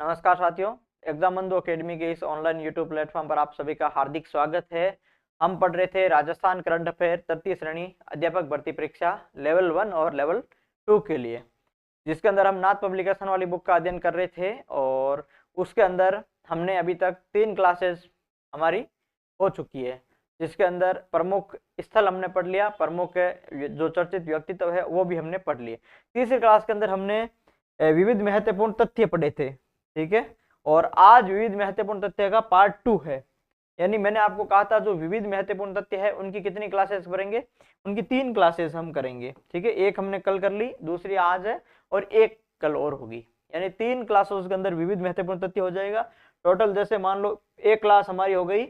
नमस्कार साथियों, एग्जाम बंधु अकेडमी के इस ऑनलाइन यूट्यूब प्लेटफॉर्म पर आप सभी का हार्दिक स्वागत है। हम पढ़ रहे थे राजस्थान करंट अफेयर तृतीय श्रेणी अध्यापक भर्ती परीक्षा लेवल 1 और लेवल 2 के लिए, जिसके अंदर हम नाथ पब्लिकेशन वाली बुक का अध्ययन कर रहे थे। और उसके अंदर हमने अभी तक 3 क्लासेस हमारी हो चुकी है, जिसके अंदर प्रमुख स्थल हमने पढ़ लिया, प्रमुख जो चर्चित व्यक्तित्व है वो भी हमने पढ़ लिए। तीसरी क्लास के अंदर हमने विविध महत्वपूर्ण तथ्य पढ़े थे, ठीक है। और आज विविध महत्वपूर्ण तथ्य का पार्ट 2 है। यानी मैंने आपको कहा था जो विविध महत्वपूर्ण तथ्य है उनकी कितनी क्लासेस करेंगे, उनकी 3 क्लासेस हम करेंगे, ठीक है। एक हमने कल कर ली, दूसरी आज है और एक कल और होगी। यानी 3 क्लासेस के अंदर विविध महत्वपूर्ण तथ्य हो जाएगा। टोटल जैसे मान लो एक क्लास हमारी हो गई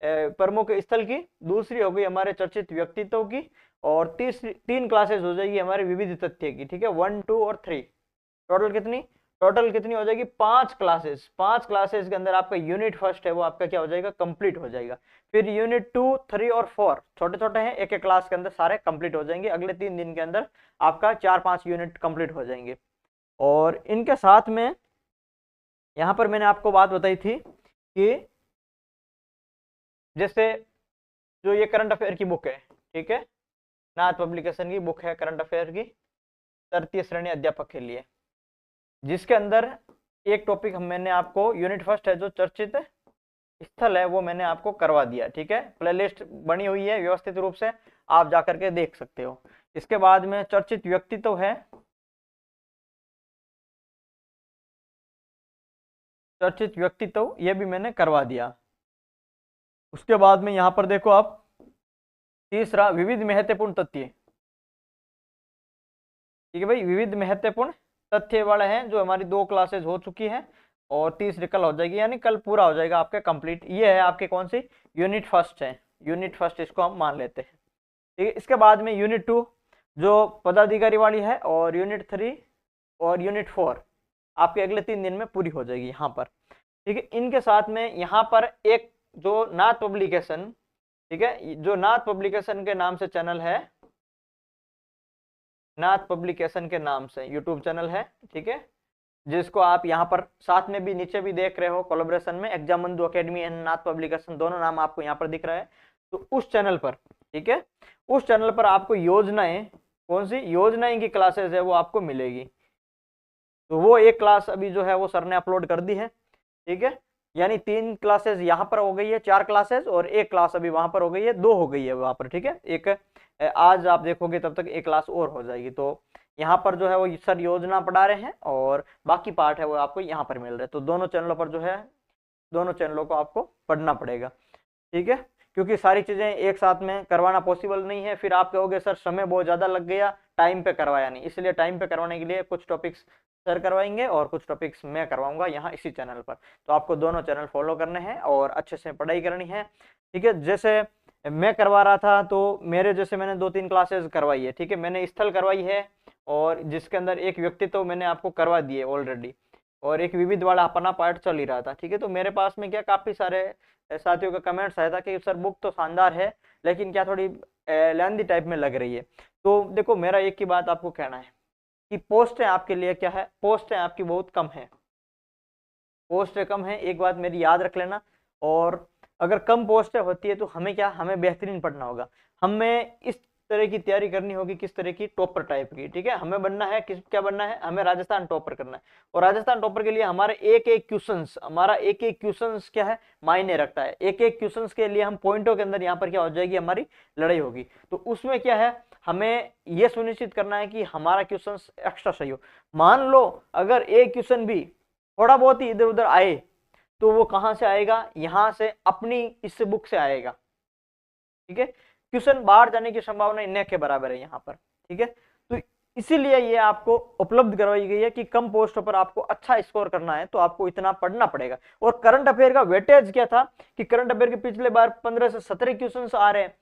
प्रमुख स्थल की, दूसरी हो गई हमारे चर्चित व्यक्तित्व की, और तीसरी 3 क्लासेस हो जाएगी हमारे विविध तथ्य की, ठीक है। 1, 2 और 3। टोटल कितनी हो जाएगी? 5 क्लासेस। 5 क्लासेस के अंदर आपका यूनिट फर्स्ट है वो आपका क्या हो जाएगा? कंप्लीट हो जाएगा। फिर यूनिट 2, 3 और 4 छोटे छोटे हैं, एक एक क्लास के अंदर सारे कंप्लीट हो जाएंगे। अगले 3 दिन के अंदर आपका 4-5 यूनिट कंप्लीट हो जाएंगे। और इनके साथ में यहाँ पर मैंने आपको बात बताई थी कि जैसे जो ये करंट अफेयर की बुक है, ठीक है, नाथ पब्लिकेशन की बुक है करंट अफेयर की तृतीय श्रेणी अध्यापक के लिए, जिसके अंदर एक टॉपिक मैंने आपको यूनिट फर्स्ट है जो चर्चित स्थल है वो मैंने आपको करवा दिया, ठीक है। प्लेलिस्ट बनी हुई है व्यवस्थित रूप से, आप जाकर के देख सकते हो। इसके बाद में चर्चित व्यक्तित्व है, चर्चित व्यक्तित्व ये भी मैंने करवा दिया। उसके बाद में यहाँ पर देखो आप, तीसरा विविध महत्वपूर्ण तथ्य, ठीक है भाई। विविध महत्वपूर्ण तथ्य वाले हैं जो हमारी 2 क्लासेस हो चुकी है और तीसरी कल हो जाएगी, यानी कल पूरा हो जाएगा आपका कंप्लीट। ये है आपके कौन सी? यूनिट फर्स्ट है, यूनिट फर्स्ट इसको हम मान लेते हैं, ठीक है। इसके बाद में यूनिट 2 जो पदाधिकारी वाली है, और यूनिट 3 और यूनिट 4 आपके अगले 3 दिन में पूरी हो जाएगी यहाँ पर, ठीक है। इनके साथ में यहाँ पर एक जो नाथ पब्लिकेशन, ठीक है, जो नाथ पब्लिकेशन के नाम से चैनल है, नाथ पब्लिकेशन के नाम से यूट्यूब चैनल है, ठीक है, जिसको आप यहाँ पर साथ में भी नीचे भी देख रहे हो कोलैबोरेशन में, एग्जाम बंधु अकेडमी एंड नाथ पब्लिकेशन दोनों नाम आपको यहाँ पर दिख रहा है। तो उस चैनल पर, ठीक है, उस चैनल पर आपको योजनाएं, कौन सी योजनाएं की क्लासेस है वो आपको मिलेगी। तो वो एक क्लास अभी जो है वो सर ने अपलोड कर दी है, ठीक है। यानी 3 क्लासेस यहाँ पर हो गई है, 4 क्लासेस, और एक क्लास अभी वहां पर हो गई है, 2 हो गई है वहां पर, ठीक है। एक आज आप देखोगे तब तक एक क्लास और हो जाएगी। तो यहाँ पर जो है वो सर योजना पढ़ा रहे हैं और बाकी पार्ट है वो आपको यहाँ पर मिल रहे हैं। तो दोनों चैनलों पर जो है, दोनों चैनलों को आपको पढ़ना पड़ेगा, ठीक है, क्योंकि सारी चीजें एक साथ में करवाना पॉसिबल नहीं है। फिर आप कहोगे सर समय बहुत ज्यादा लग गया, टाइम पे करवाया नहीं। इसलिए टाइम पे करवाने के लिए कुछ टॉपिक्स सर करवाएंगे और कुछ टॉपिक्स मैं करवाऊंगा यहाँ इसी चैनल पर। तो आपको दोनों चैनल फॉलो करने हैं और अच्छे से पढ़ाई करनी है, ठीक है। जैसे मैं करवा रहा था तो मेरे जैसे मैंने 2-3 क्लासेस करवाई है, ठीक है। मैंने स्थल करवाई है और जिसके अंदर एक व्यक्तित्व मैंने आपको करवा दिए ऑलरेडी, और एक विविध वाला अपना पार्ट चल ही रहा था, ठीक है। तो मेरे पास में क्या काफी सारे साथियों का कमेंट्स आया था कि सर बुक तो शानदार है लेकिन क्या थोड़ी लेंथी टाइप में लग रही है। तो देखो मेरा एक ही बात आपको कहना है कि पोस्ट है आपके लिए क्या है, पोस्ट है आपकी बहुत कम है, पोस्ट कम है, एक बात मेरी याद रख लेना। और अगर कम पोस्ट होती है तो हमें क्या, हमें बेहतरीन पढ़ना होगा, हमें इस तरह की तैयारी करनी होगी, किस तरह की? टॉपर टाइप की, ठीक है। हमें बनना है किस, क्या बनना है? हमें राजस्थान टॉपर करना है। और राजस्थान टॉपर के लिए हमारे एक एक क्वेश्चंस, हमारा एक एक क्वेश्चंस क्या है, मायने रखता है। एक एक क्वेश्चंस के लिए हम पॉइंटों के अंदर यहाँ पर क्या हो जाएगी, हमारी लड़ाई होगी। तो उसमें क्या है, हमें यह सुनिश्चित करना है कि हमारा क्वेश्चन एक्स्ट्रा सही हो। मान लो अगर एक क्वेश्चन भी थोड़ा बहुत ही इधर उधर आए तो वो कहां से आएगा, यहां से अपनी इस बुक से आएगा, ठीक है। क्वेश्चन बाहर जाने की संभावना न के बराबर है यहाँ पर, ठीक है। तो इसीलिए ये आपको उपलब्ध करवाई गई है कि कम पोस्टों पर आपको अच्छा स्कोर करना है तो आपको इतना पढ़ना पड़ेगा। और करंट अफेयर का वेटेज क्या था कि करंट अफेयर के पिछले बार 15 से 17 क्वेश्चन आ रहे हैं,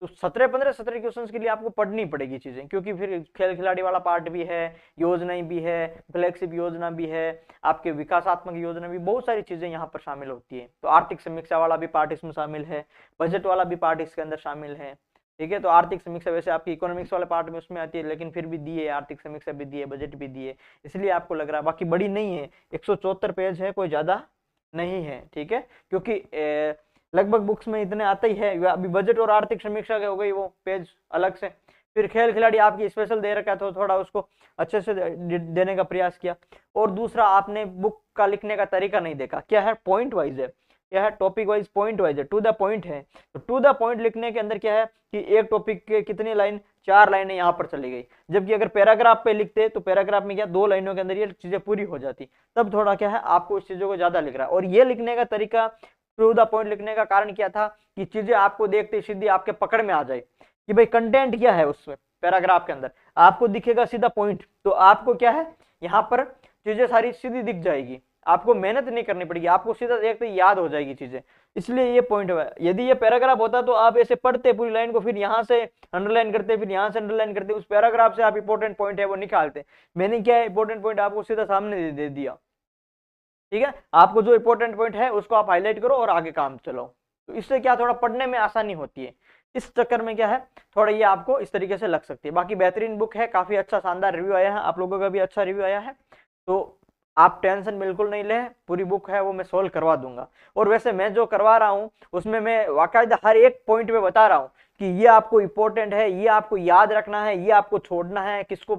तो 17 क्वेश्चंस के लिए आपको पढ़नी पड़ेगी चीजें, क्योंकि फिर खेल खिलाड़ी वाला पार्ट भी है, योजनाएं भी है, फ्लैगशिप योजना भी है, आपके विकासात्मक योजना भी, बहुत सारी चीजें यहाँ पर शामिल होती है। तो आर्थिक समीक्षा वाला भी पार्ट इसमें शामिल है, बजट वाला भी पार्ट इसके अंदर शामिल है। ठीक है। तो आर्थिक समीक्षा वैसे आपकी इकोनॉमिक्स वाले पार्ट में उसमें आती है, लेकिन फिर भी दी है, आर्थिक समीक्षा भी दी है, बजट भी दी है, इसलिए आपको लग रहा है, बाकी बड़ी नहीं है, 174 पेज है, कोई ज्यादा नहीं है। ठीक है, क्योंकि लगभग बुक्स में इतने आते ही है। अभी बजट और आर्थिक समीक्षा के हो गई वो पेज अलग से। फिर खेल खिलाड़ी आपकी स्पेशल दे रखा है, तो थोड़ा उसको अच्छे से देने का प्रयास किया। और दूसरा, आपने बुक का लिखने का तरीका नहीं देखा, क्या है, पॉइंट वाइज है, क्या है, टॉपिक वाइज पॉइंट वाइज है, टू द पॉइंट है। तो टू द पॉइंट लिखने के अंदर क्या है कि एक टॉपिक के कितनी लाइन, 4 लाइनें यहाँ पर चली गई, जबकि अगर पैराग्राफ पे लिखते तो पैराग्राफ में क्या 2 लाइनों के अंदर ये चीजें पूरी हो जाती। तब थोड़ा क्या है, आपको इस चीजों को ज्यादा लिख रहा है। और ये लिखने का तरीका, टू द पॉइंट लिखने का कारण क्या था कि चीजें आपको देखते सीधी आपके पकड़ में आ जाए कि भाई कंटेंट क्या है उसमें, पैराग्राफ के अंदर आपको दिखेगा सीधा पॉइंट, तो आपको क्या है यहाँ पर चीजें सारी सीधी दिख जाएगी, आपको मेहनत नहीं करनी पड़ेगी, आपको सीधा देखते याद हो जाएगी चीजें, इसलिए ये पॉइंट है। यदि ये पैराग्राफ होता तो आप ऐसे पढ़ते पूरी लाइन को, फिर यहाँ से अंडरलाइन करते, फिर यहाँ से अंडरलाइन करते, उस पैराग्राफ से आप इंपॉर्टेंट पॉइंट है वो निकालते। मैंने क्या है, इंपॉर्टेंट पॉइंट आपको सीधा सामने दे दिया। ठीक है, आपको जो इंपॉर्टेंट पॉइंट है उसको आप हाईलाइट करो और आगे काम चलाओ, तो इससे क्या थोड़ा पढ़ने में आसानी होती है। इस चक्कर में क्या है, थोड़ा ये आपको इस तरीके से लग सकती है। बाकी बेहतरीन बुक है, काफी अच्छा शानदार रिव्यू आया है, आप लोगों का भी अच्छा रिव्यू आया है, तो आप टेंशन बिल्कुल नहीं ले, पूरी बुक है वो मैं सोल्व करवा दूंगा। और वैसे मैं जो करवा रहा हूँ उसमें मैं वाकायदा हर एक पॉइंट में बता रहा हूँ कि ये आपको इंपॉर्टेंट है, ये आपको याद रखना है, ये आपको छोड़ना है, किसको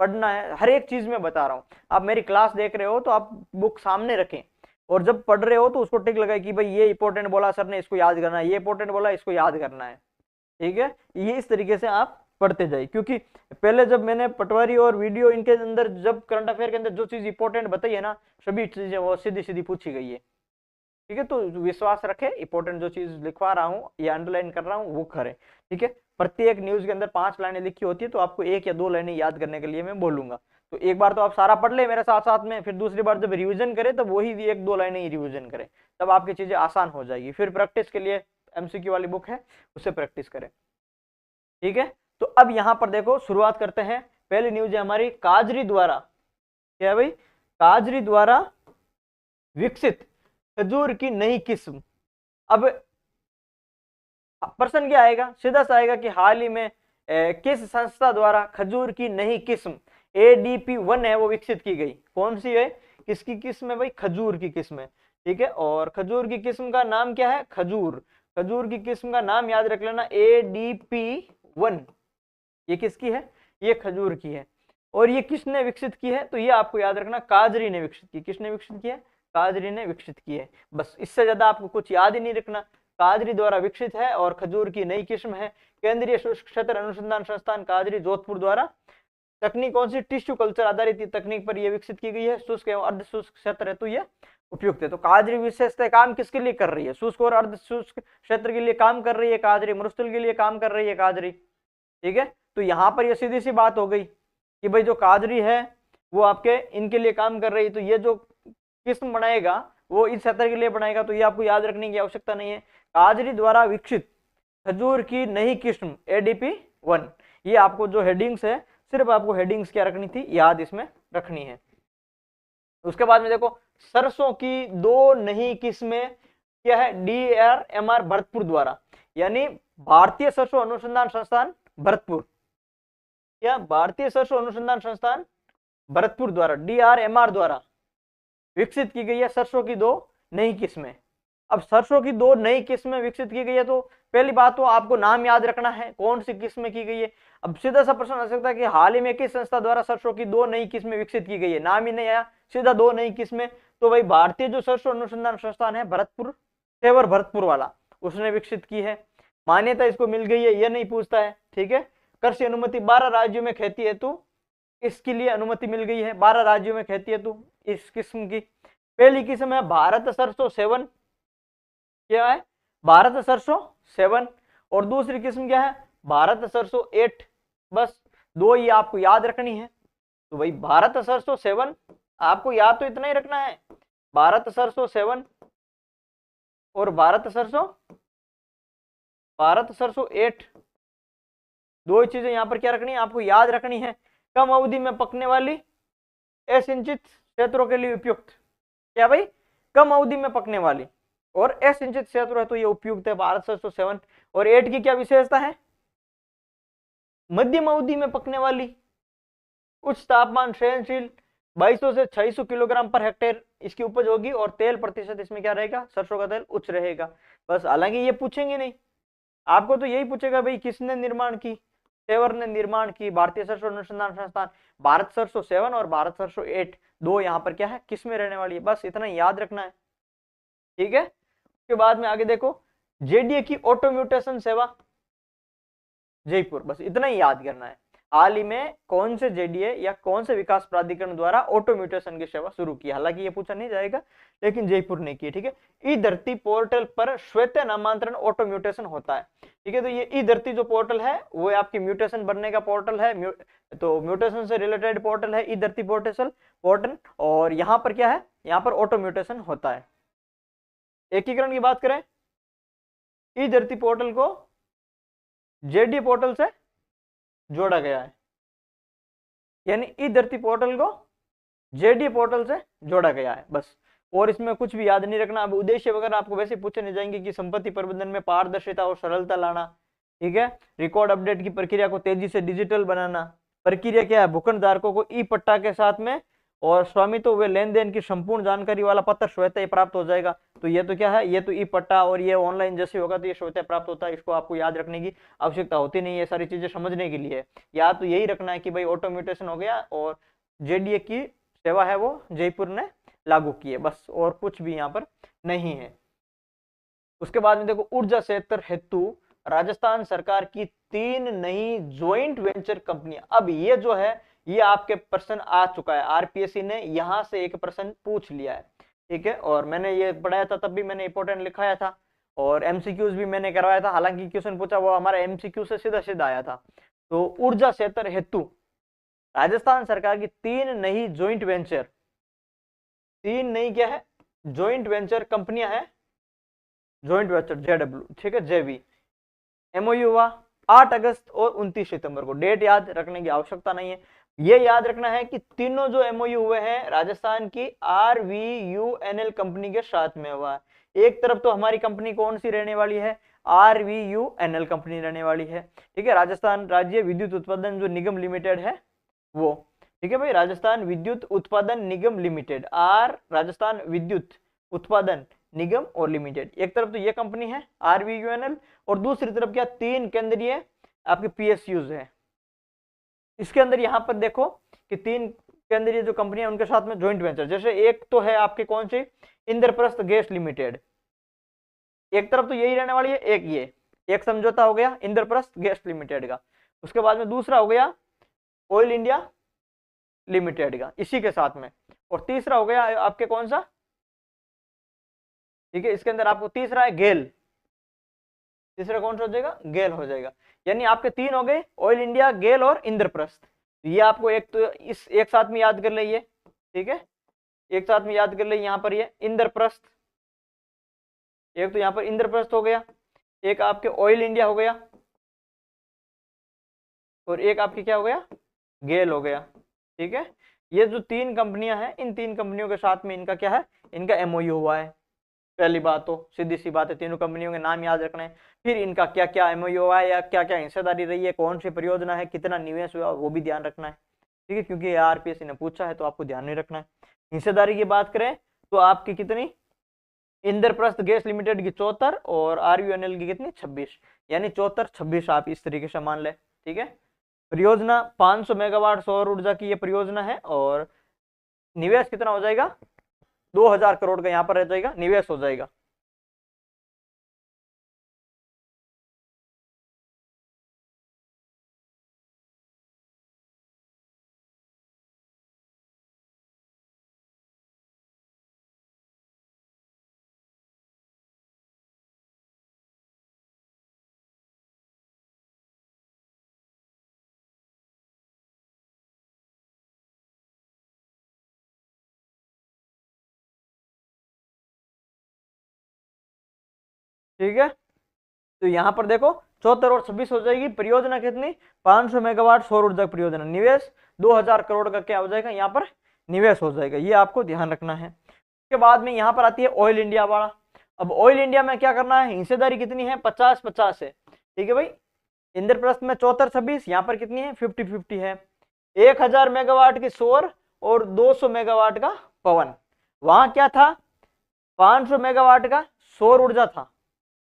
पढ़ना है, हर एक चीज में बता रहा हूँ। आप मेरी क्लास देख रहे हो तो आप बुक सामने रखें, और जब पढ़ रहे हो तो उसको टिक लगाए कि भाई ये इंपॉर्टेंट बोला सर ने, इसको याद करना है, ये इंपॉर्टेंट बोला, इसको याद करना है। ठीक है, ये इस तरीके से आप पढ़ते जाइए, क्योंकि पहले जब मैंने पटवारी और वीडियो इनके अंदर जब करंट अफेयर के अंदर जो चीज इंपॉर्टेंट बताई है ना, सभी चीजें वो सीधी सीधी पूछी गई है। ठीक है, तो विश्वास रखे, इंपॉर्टेंट जो चीज लिखवा रहा हूँ या अंडरलाइन कर रहा हूँ वो करे। ठीक है, प्रत्येक न्यूज के अंदर 5 लाइनें लिखी होती है, तो आपको 1 या 2 लाइनें याद करने के लिए मैं बोलूंगा। तो एक बार तो आप सारा पढ़ ले मेरे साथ साथ में, फिर दूसरी बार जब रिवीजन करे तब वही 1-2 लाइनें ही रिवीजन करे, तब आपकी चीजें आसान हो जाएगी। फिर प्रैक्टिस के लिए MCQ वाली बुक है, उससे प्रैक्टिस करें। ठीक है, तो अब यहां पर देखो शुरुआत करते हैं। पहली न्यूज है हमारी, काजरी द्वारा, क्या है भाई, काजरी द्वारा विकसित खजूर की नई किस्म। अब प्रश्न क्या आएगा, सीधा सा आएगा कि हाल ही में किस संस्था द्वारा खजूर की नई किस्म ADP1 है वो विकसित की गई। कौन सी है, किसकी किस्म है भाई, खजूर की किस्म है। ठीक है, और खजूर की किस्म का नाम क्या है, खजूर, खजूर की किस्म का नाम याद रख लेना ADP1। ये किसकी है, ये खजूर की है। और ये किसने विकसित की है, तो ये आपको याद रखना काजरी ने विकसित की। किसने विकसित की है, काजरी ने विकसित की है। बस इससे ज्यादा आपको कुछ याद ही नहीं रखना, काजरी द्वारा विकसित है और खजूर की नई किस्म है। केंद्रीय शुष्क क्षेत्र अनुसंधान संस्थान काजरी जोधपुर द्वारा तकनीक कौन सी, टिश्यू कल्चर आधारित तकनीक पर यह विकसित की गई है। शुष्क एवं अर्ध शुष्क क्षेत्र है तो यह उपयुक्त है। तो काजरी विशेषतः काम किसके लिए कर रही है, शुष्क और अर्ध शुष्क क्षेत्र के लिए काम कर रही है काजरी, मरुस्थल के लिए काम कर रही है काजरी। ठीक है, तो यहाँ पर ये सीधी सी बात हो गई कि भाई जो काजरी है वो आपके इनके लिए काम कर रही है, तो ये जो किस्म बनाएगा वो इस क्षेत्र के लिए बनाएगा, तो ये आपको याद रखने की आवश्यकता नहीं है। काजरी द्वारा विकसित खजूर की नई किस्म ADP1, ये आपको जो हेडिंग्स है, सिर्फ आपको हेडिंग्स क्या रखनी थी, याद इसमें रखनी है। उसके बाद में देखो, सरसों की 2 नई किस्में क्या है, DRMR भरतपुर द्वारा, यानी भारतीय सरसों अनुसंधान संस्थान भरतपुर, या भारतीय सरसों अनुसंधान संस्थान भरतपुर द्वारा DRMR द्वारा विकसित की गई है सरसों की 2 नई किस्में। अब सरसों की 2 नई किस्में विकसित की गई है, तो पहली बात तो आपको नाम याद रखना है कौन सी किस्में की गई है। अब सीधा सा प्रश्न आ सकता है कि हाल ही में किस संस्था द्वारा सरसों की 2 नई किस्में विकसित की गई है, नाम ही नहीं आया, सीधा 2 नई किस्में। तो भाई भारतीय जो सरसों अनुसंधान संस्थान है भरतपुर, सेवर भरतपुर वाला, उसने विकसित की है। मान्यता इसको मिल गई है, यह नहीं पूछता है। ठीक है, कृषि अनुमति 12 राज्यों में खेती हेतु इसके लिए अनुमति मिल गई है, 12 राज्यों में खेती हेतु इस किस्म की। पहली किस्म है भारत सरसों 7, क्या है, भारत सरसों 7, और दूसरी किस्म क्या है, भारत सरसों 8। बस 2 ही आपको याद रखनी है। तो भाई भारत सरसों 7 आपको याद तो इतना ही रखना है, भारत सरसों 7 और भारत सरसों 8। 2 ही चीजें यहाँ पर क्या रखनी है, आपको याद रखनी है। कम अवधि में पकने वाली असिंचित क्षेत्रों के लिए उपयुक्त, क्या भाई, कम अवधि में पकने वाली और असिंचित क्षेत्र है तो ये उपयुक्त है भारत सरसों 7। और 8 की क्या विशेषता है, मध्यम अवधि में पकने वाली, उच्च तापमान सहनशील, 2200 से 600 किलोग्राम पर हेक्टेयर इसकी उपज होगी, और तेल प्रतिशत इसमें क्या रहेगा, सरसों का तेल उच्च रहेगा। बस, हालांकि ये पूछेंगे नहीं, आपको तो यही पूछेगा भाई किसने निर्माण की, सेवर ने निर्माण की, भारतीय सरसों अनुसंधान संस्थान। भारत सरसों 7 और भारत सरसों 8 दो यहाँ पर क्या है, किस में रहने वाली है, बस इतना याद रखना है। ठीक है, उसके बाद में आगे देखो, जेडीए की ऑटोम्यूटेशन सेवा जयपुर, बस इतना ही याद करना है। हाल ही में कौन से जेडीए या कौन से विकास प्राधिकरण द्वारा ऑटोम्यूटेशन की सेवा शुरू की, हालांकि ये पूछा नहीं जाएगा, लेकिन जयपुर ने की। ठीक है, ई धरती पोर्टल पर श्वेत नामांतरण ऑटोम्यूटेशन होता है। ठीक है, तो ये ई धरती जो पोर्टल है वो आपकी म्यूटेशन बनने का पोर्टल है, तो म्यूटेशन से रिलेटेड पोर्टल है ई धरती पोर्टल, और यहाँ पर क्या है, यहाँ पर ऑटोम्यूटेशन होता है। एकीकरण की बात करें, ई धरती पोर्टल को जेडीए पोर्टल से जोड़ा गया है, यानी ई धरती पोर्टल को जेडीए पोर्टल से जोड़ा गया है, बस। और इसमें कुछ भी याद नहीं रखना। अब उद्देश्य वगैरह आपको वैसे पूछे नहीं जाएंगे कि संपत्ति प्रबंधन में पारदर्शिता और सरलता लाना, ठीक है, रिकॉर्ड अपडेट की प्रक्रिया को तेजी से डिजिटल बनाना। प्रक्रिया क्या है, भूखंड धारकों को ई पट्टा के साथ में और स्वामित्व व लेन देन की संपूर्ण जानकारी वाला पत्र स्वतः ही प्राप्त हो जाएगा। तो ये तो क्या है, ये तो ई पट्टा, और ये ऑनलाइन जैसे होगा तो ये स्वतः प्राप्त होता है। इसको आपको याद रखने की आवश्यकता होती नहीं है, सारी चीजें समझने के लिए। या तो यही रखना है कि भाई ऑटोम्यूटेशन हो गया और जेडीए की सेवा है वो जयपुर ने लागू की है, बस, और कुछ भी यहाँ पर नहीं है। उसके बाद में देखो, ऊर्जा क्षेत्र हेतु राजस्थान सरकार की 3 नई ज्वाइंट वेंचर कंपनियां। अब ये जो है ये आपके प्रश्न आ चुका है, आरपीएससी ने यहां से एक प्रश्न पूछ लिया है। ठीक है, और मैंने ये पढ़ाया था, तब भी मैंने इंपोर्टेंट लिखाया था, और एमसीक्यूज भी मैंने करवाया था। हालांकि क्वेश्चन पूछा वो हमारा एमसीक्यू से सीधा सीधा आया था। तो ऊर्जा क्षेत्र हेतु राजस्थान सरकार की 3 नई ज्वाइंट वेंचर, 3 नई क्या है, ज्वाइंट वेंचर कंपनियां हैं, ज्वाइंट वेंचर जेडब्ल्यू, ठीक है, जेवी। एमओयू हुआ 8 अगस्त और 29 सितंबर को, डेट याद रखने की आवश्यकता नहीं है। ये याद रखना है कि तीनों जो एमओयू हुए हैं राजस्थान की आरवीयूएनएल कंपनी के साथ में हुआ है। एक तरफ तो हमारी कंपनी कौन सी रहने वाली है, आरवीयूएनएल कंपनी रहने वाली है। ठीक है, राजस्थान राज्य विद्युत उत्पादन जो निगम लिमिटेड है वो। ठीक है भाई, राजस्थान विद्युत उत्पादन निगम लिमिटेड, राजस्थान विद्युत उत्पादन निगम और लिमिटेड। एक तरफ तो ये कंपनी है आरवीयूएनएल, और दूसरी तरफ क्या, 3 केंद्रीय आपके पीएसयूज है। इसके अंदर यहां पर देखो कि 3 केंद्रीय जो कंपनियां उनके साथ में ज्वाइंट वेंचर, जैसे एक तो है आपके कौन सी, इंद्रप्रस्थ गैस लिमिटेड, एक तरफ तो यही रहने वाली है, एक ये एक समझौता हो गया इंद्रप्रस्थ गैस लिमिटेड का। उसके बाद में दूसरा हो गया ऑयल इंडिया लिमिटेड का इसी के साथ में, और तीसरा हो गया आपके कौन सा, ठीक है, इसके अंदर आपको तीसरा है गेल, तीसरा कौन सा हो जाएगा, गेल हो जाएगा। यानी आपके 3 हो गए, ऑयल इंडिया, गेल और इंद्रप्रस्थ। ये आपको एक तो इस एक साथ में याद कर लीजिए, ठीक है, एक साथ में याद कर लीजिए। यहाँ पर ये इंद्रप्रस्थ, एक तो यहाँ पर इंद्रप्रस्थ हो गया, एक आपके ऑयल इंडिया हो गया, और एक आपकी क्या हो गया, गेल हो गया। ठीक है, ये जो 3 कंपनियां हैं, इन 3 कंपनियों के साथ में इनका क्या है, इनका एमओयू हुआ है। पहली बात तो सीधी सी बात है, तीनों कंपनियों के नाम याद रखने हैं। फिर इनका क्या क्या एमओयू हुआ है या क्या क्या हिस्सेदारी रही है, कौन सी परियोजना है, कितना निवेश हुआ, वो भी ध्यान रखना है। ठीक है, क्योंकि आरपीएससी ने पूछा है तो आपको ध्यान नहीं रखना है। हिस्सेदारी की बात करें तो आपकी कितनी, इंद्रप्रस्थ गैस लिमिटेड की 74 और आरयूएनएल की कितनी 26, यानी 74 26 आप इस तरीके से मान ले। ठीक है, परियोजना 500 मेगावाट सौर ऊर्जा की ये परियोजना है, और निवेश कितना हो जाएगा, 2000 करोड़ का यहाँ पर रह जाएगा, निवेश हो जाएगा। ठीक है, तो यहाँ पर देखो 74 और 26 हो जाएगी। परियोजना कितनी, 500 मेगावाट सौर ऊर्जा परियोजना, निवेश 2000 करोड़ का क्या हो जाएगा, यहाँ पर निवेश हो जाएगा। ये आपको ध्यान रखना है। उसके बाद में यहाँ पर आती है ऑयल इंडिया वाला। अब ऑयल इंडिया में क्या करना है, हिस्सेदारी कितनी है, 50-50 है। ठीक है भाई, इंद्रप्रस्थ में 74 26, यहाँ पर कितनी है 50-50 है। 1000 मेगावाट की सौर और 200 मेगावाट का पवन। वहां क्या था 500 मेगावाट का सौर ऊर्जा था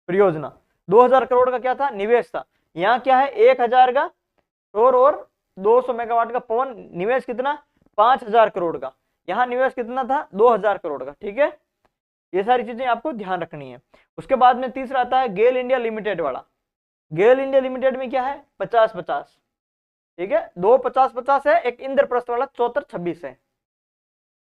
परियोजना, 2000 करोड़ का क्या था निवेश था। यहाँ क्या है 1000 का सौर और 200 मेगावाट का पवन, निवेश कितना 5000 करोड़ का। यहाँ निवेश कितना था 2000 करोड़ का। ठीक है, ये सारी चीजें आपको ध्यान रखनी है। उसके बाद में तीसरा आता है गेल इंडिया लिमिटेड वाला। गेल इंडिया लिमिटेड में क्या है 50-50, ठीक है, 2 50-50 है, एक इंद्रप्रस्थ वाला 74-26 है।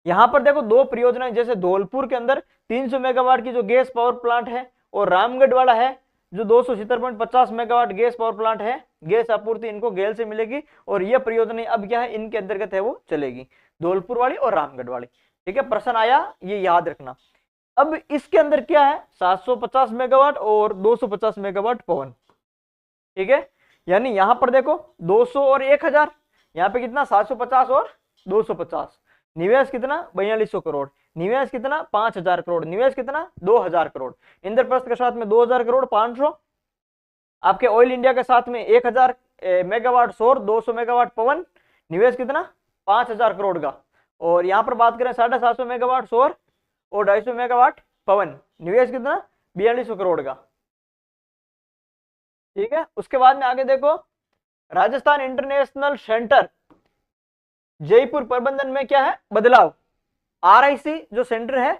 यहां पर देखो दो परियोजनाएं, जैसे धौलपुर के अंदर 300 मेगावाट की जो गैस पावर प्लांट है, और रामगढ़ वाला है जो 270.50 मेगावाट गैस पावर प्लांट है, गैस आपूर्ति इनको गेल से मिलेगी, और ये परियोजना अब क्या है इनके अंतर्गत है वो चलेगी, धौलपुर वाली और रामगढ़ वाली। ठीक है, प्रश्न आया ये याद रखना। अब इसके अंदर क्या है 750 मेगावाट और 250 मेगावाट पवन। ठीक है, यानी यहां पर देखो 200 और 1000, यहाँ पे कितना 750 और 250, निवेश कितना 4200 करोड़, निवेश कितना 5000 करोड़, निवेश कितना 2000 करोड़। इंद्रप्रस्थ के साथ में 2000 करोड़ 500, आपके ऑयल इंडिया के साथ में 1000 मेगावाट सौर, 200 मेगावाट पवन, निवेश कितना 5000 करोड़ का। और यहाँ पर बात करें 750 मेगावाट सौर और 250 मेगावाट पवन, निवेश कितना 4200 करोड़ का। ठीक है, उसके बाद में आगे देखो राजस्थान इंटरनेशनल सेंटर जयपुर प्रबंधन में क्या है बदलाव। आरआईसी जो सेंटर है,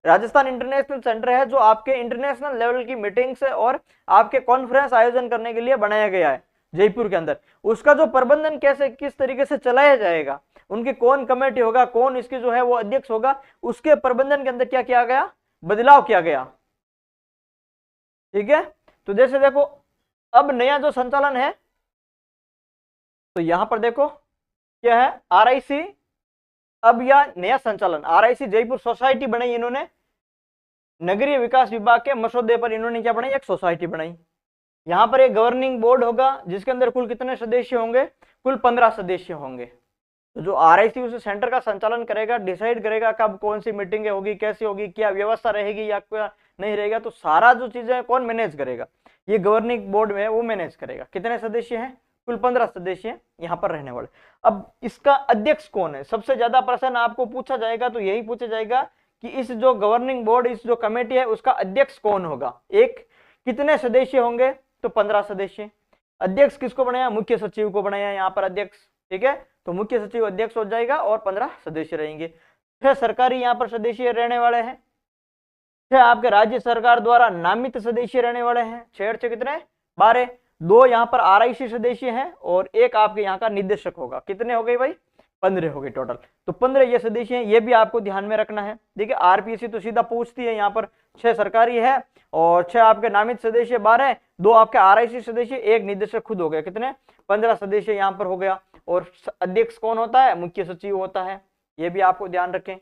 राजस्थान इंटरनेशनल सेंटर है, जो आपके इंटरनेशनल लेवल की मीटिंग्स और आपके कॉन्फ्रेंस आयोजन करने के लिए बनाया गया है जयपुर के अंदर। उसका जो प्रबंधन कैसे किस तरीके से चलाया जाएगा, उनकी कौन कमेटी होगा, कौन इसकी जो है वो अध्यक्ष होगा, उसके प्रबंधन के अंदर क्या किया गया बदलाव किया गया। ठीक है, तो जैसे देखो अब नया जो संचालन है, तो यहां पर देखो क्या है आरआईसी, अब यह नया संचालन आरआईसी जयपुर सोसाइटी बनाई इन्होंने, नगरीय विकास विभाग के मसौदे पर इन्होंने क्या बनाई एक सोसाइटी बनाई। यहां पर एक गवर्निंग बोर्ड होगा जिसके अंदर कुल कितने सदस्य होंगे, कुल 15 सदस्य होंगे। तो जो आरआईसी उस सेंटर का संचालन करेगा, डिसाइड करेगा कब कौन सी मीटिंग होगी, कैसी होगी, क्या व्यवस्था रहेगी या क्या नहीं रहेगा, तो सारा जो चीजें कौन मैनेज करेगा, ये गवर्निंग बोर्ड में वो मैनेज करेगा। कितने सदस्य हैं, कुल 15 सदस्य हैं यहाँ पर रहने वाले। अब इसका अध्यक्ष कौन है, सबसे ज्यादा प्रश्न आपको पूछा जाएगा, तो यही पूछा जाएगा कि इस जो गवर्निंग बोर्ड, इस जो कमेटी है, उसका अध्यक्ष कौन होगा। एक कितने सदस्य होंगे, तो 15 सदस्य। अध्यक्ष किसको बनाया, मुख्य सचिव को बनाया यहाँ पर अध्यक्ष। ठीक है, तो मुख्य सचिव अध्यक्ष हो जाएगा और 15 सदस्य रहेंगे। 6 सरकारी यहाँ पर सदस्य रहने वाले हैं, 6 आपके राज्य सरकार द्वारा नामित सदस्य रहने वाले हैं, 6 कितने 12, 2 यहाँ पर आरआईसी सदस्य हैं और 1 आपके यहाँ का निदेशक होगा। कितने हो गए भाई 15 हो गए टोटल, तो 15 ये सदस्य हैं, ये भी आपको ध्यान में रखना है। देखिए आरपीएससी तो सीधा पूछती है, यहाँ पर 6 सरकारी है और 6 आपके नामित सदस्य 12, 2 आपके आरआईसी सदस्य, 1 निदेशक खुद हो गए, कितने 15 सदस्य यहाँ पर हो गया। और अध्यक्ष कौन होता है, मुख्य सचिव होता है, ये भी आपको ध्यान रखें,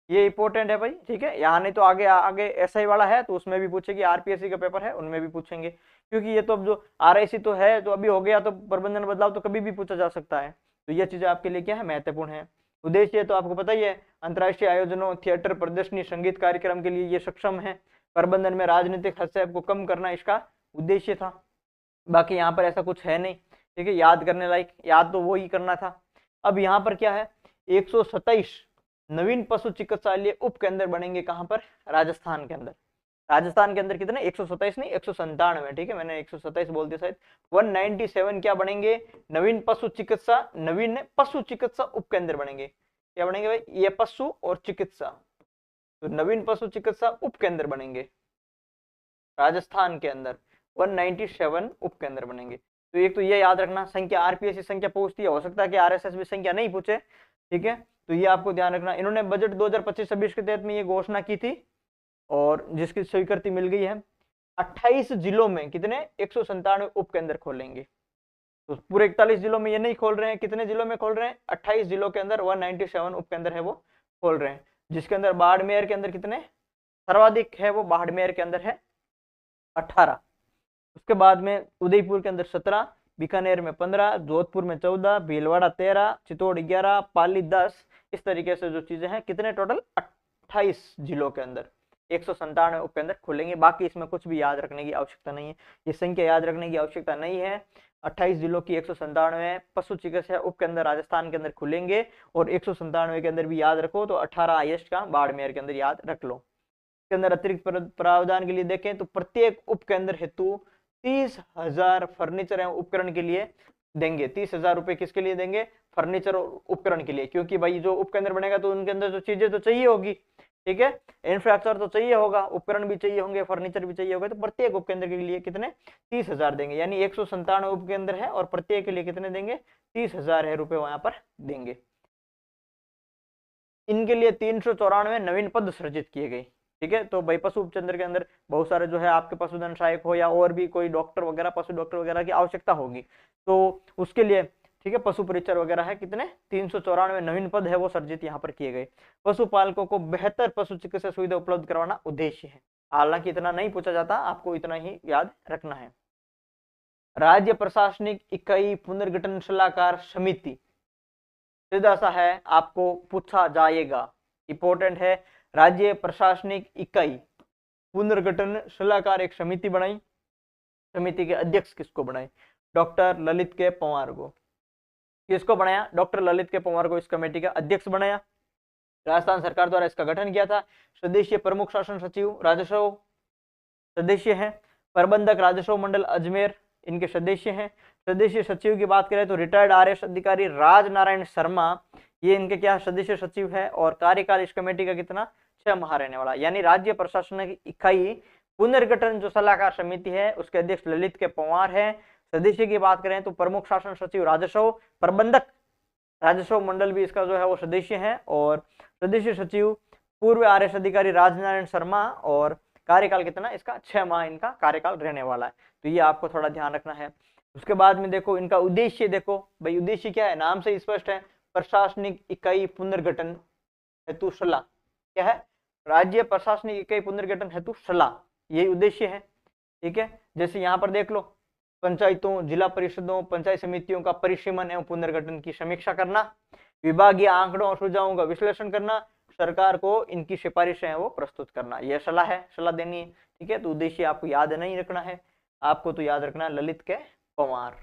ये इंपॉर्टेंट है भाई। ठीक है, यहाँ नहीं तो आगे आगे एसआई वाला है तो उसमें भी पूछेगी, आरपीएससी का पेपर है उनमें भी पूछेंगे, क्योंकि ये तो अब जो आरआईसी तो है तो अभी हो गया, तो प्रबंधन बदलाव तो कभी भी पूछा जा सकता है। तो ये चीजें आपके लिए क्या है महत्वपूर्ण है। उद्देश्य तो आपको पता ही है, अंतर्राष्ट्रीय आयोजनों, थिएटर, प्रदर्शनी, संगीत कार्यक्रम के लिए ये सक्षम है। प्रबंधन में राजनीतिक हस्तक्षेप को कम करना इसका उद्देश्य था। बाकी यहाँ पर ऐसा कुछ है नहीं। ठीक है, याद करने लायक, याद तो वो ही करना था। अब यहाँ पर क्या है 127 नवीन पशु चिकित्सालय उप केंद्र बनेंगे, कहां पर, राजस्थान के अंदर। राजस्थान के अंदर कितने 127 नहीं 197, ठीक है, मैंने 127 बोल दिया शायद। 197 क्या बनेंगे, नवीन पशु चिकित्सा उप केंद्र बनेंगे। क्या बनेंगे भाई, ये पशु और चिकित्सा, तो नवीन पशु चिकित्सा उप केंद्र बनेंगे राजस्थान के अंदर। 197 उप केंद्र बनेंगे। तो एक तो ये याद रखना, संख्या आरपीएससी संख्या पूछती है, हो सकता है कि आरएसएस भी संख्या नहीं पूछे। ठीक है, तो ये आपको ध्यान रखना। इन्होंने बजट 2025-26 के तहत में ये घोषणा की थी और जिसकी स्वीकृति मिल गई है। 28 जिलों में कितने 197 उप केंद्र खोलेंगे। तो पूरे 41 जिलों में ये नहीं खोल रहे हैं, कितने जिलों में खोल रहे हैं, 28 जिलों के अंदर 197 उप केंद्र है वो खोल रहे हैं, जिसके अंदर बाड़मेर के अंदर कितने सर्वाधिक है, वो बाड़मेर के अंदर है 18। उसके बाद में उदयपुर के अंदर 17, बीकानेर में 15, जोधपुर में 14, भीलवाड़ा 13, चित्तौड़ 11, पाली 10। इस तरीके से जो चीजें हैं, कितने टोटल 28 जिलों के अंदर। 197 उपकेंद्र खुलेंगे। बाकी इसमें कुछ भी याद रखने की आवश्यकता नहीं है, ये संख्या याद रखने की आवश्यकता नहीं है। 28 जिलों की 197 पशु चिकित्सा उपकेंद्र राजस्थान के अंदर खुलेंगे, और 197 के अंदर भी याद रखो तो 18 हाईएस्ट का बाड़मेर के अंदर याद रख लो। के अंदर अतिरिक्त प्रावधान के लिए देखें तो प्रत्येक उपकेंद्र हेतु 30,000 फर्नीचर एवं उपकरण के लिए देंगे। 30,000 रुपए किसके लिए देंगे? फर्नीचर और उपकरण के लिए, क्योंकि भाई जो उपकेंद्र बनेगा तो उनके अंदर जो चीजें तो चाहिए होगी, ठीक है, इंफ्रास्ट्रक्चर तो चाहिए होगा, उपकरण भी चाहिए होंगे, फर्नीचर भी चाहिए होगा, तो प्रत्येक उपकेंद्र के लिए कितने? 30,000 देंगे। यानी 197 उपकेंद्र है और प्रत्येक के लिए कितने देंगे? 30,000 है रुपए वहां पर देंगे। इनके लिए 394 नवीन पद सृजित किए गए, ठीक है। तो भाई पशु उपकेंद्र के अंदर बहुत सारे जो है आपके पशुधन सहायक हो या और भी कोई डॉक्टर वगैरह, पशु डॉक्टर वगैरह की आवश्यकता होगी, तो उसके लिए, ठीक है, पशु परिचर वगैरह है, कितने? 394 नवीन पद है वो सर्जित यहाँ पर किए गए। पशुपालकों को बेहतर पशु चिकित्सा सुविधा उपलब्ध करवाना उद्देश्य है। हालांकि इतना नहीं पूछा जाता, आपको इतना ही याद रखना है। राज्य प्रशासनिक इकाई पुनर्गठन सलाहकार समिति, सीधा सा है, आपको पूछा जाएगा, इंपॉर्टेंट है। राज्य प्रशासनिक इकाई पुनर्गठन सलाहकार एक समिति बनाई, समिति के अध्यक्ष किसको बनाए? डॉक्टर ललित के पंवार को। किसको बनाया? डॉक्टर ललित के पंवार को इस कमेटी का अध्यक्ष बनाया। राजस्थान सरकार द्वारा इसका गठन किया था। सदस्य प्रमुख शासन सचिव राजस्व सदस्य हैं। प्रबंधक राजस्व मंडल अजमेर इनके सदस्य हैं। सदस्य सचिव की बात करें तो रिटायर्ड आरएएस अधिकारी राज नारायण शर्मा, ये इनके क्या सदस्य सचिव है, और कार्यकाल इस कमेटी का कितना? 6 माह रहने वाला। यानी राज्य प्रशासनिक इकाई पुनर्गठन जो सलाहकार समिति है उसके अध्यक्ष ललित के पंवार है। सदस्य की बात करें तो प्रमुख शासन सचिव राजस्व, प्रबंधक राजस्व मंडल भी इसका जो है वो सदस्य है, और सदस्य सचिव पूर्व आरएएस अधिकारी राजनारायण शर्मा, और कार्यकाल कितना? इसका 6 माह इनका कार्यकाल रहने वाला है। तो ये आपको थोड़ा ध्यान रखना है। उसके बाद में देखो इनका उद्देश्य, देखो भाई उद्देश्य क्या है, नाम से स्पष्ट है, प्रशासनिक इकाई पुनर्गठन हेतु सलाह। क्या है? राज्य प्रशासनिक इकाई पुनर्गठन हेतु सलाह, यही उद्देश्य है, ठीक है। जैसे यहाँ पर देख लो, पंचायतों, जिला परिषदों, पंचायत समितियों का परिसीमन एवं पुनर्गठन की समीक्षा करना, विभागीय आंकड़ों और सुझावों का विश्लेषण करना, सरकार को इनकी सिफारिशें वो प्रस्तुत करना, यह सलाह है, सलाह देनी है, ठीक है। तो उद्देश्य आपको याद नहीं रखना है, आपको तो याद रखना है ललित के पंवार,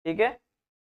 ठीक है।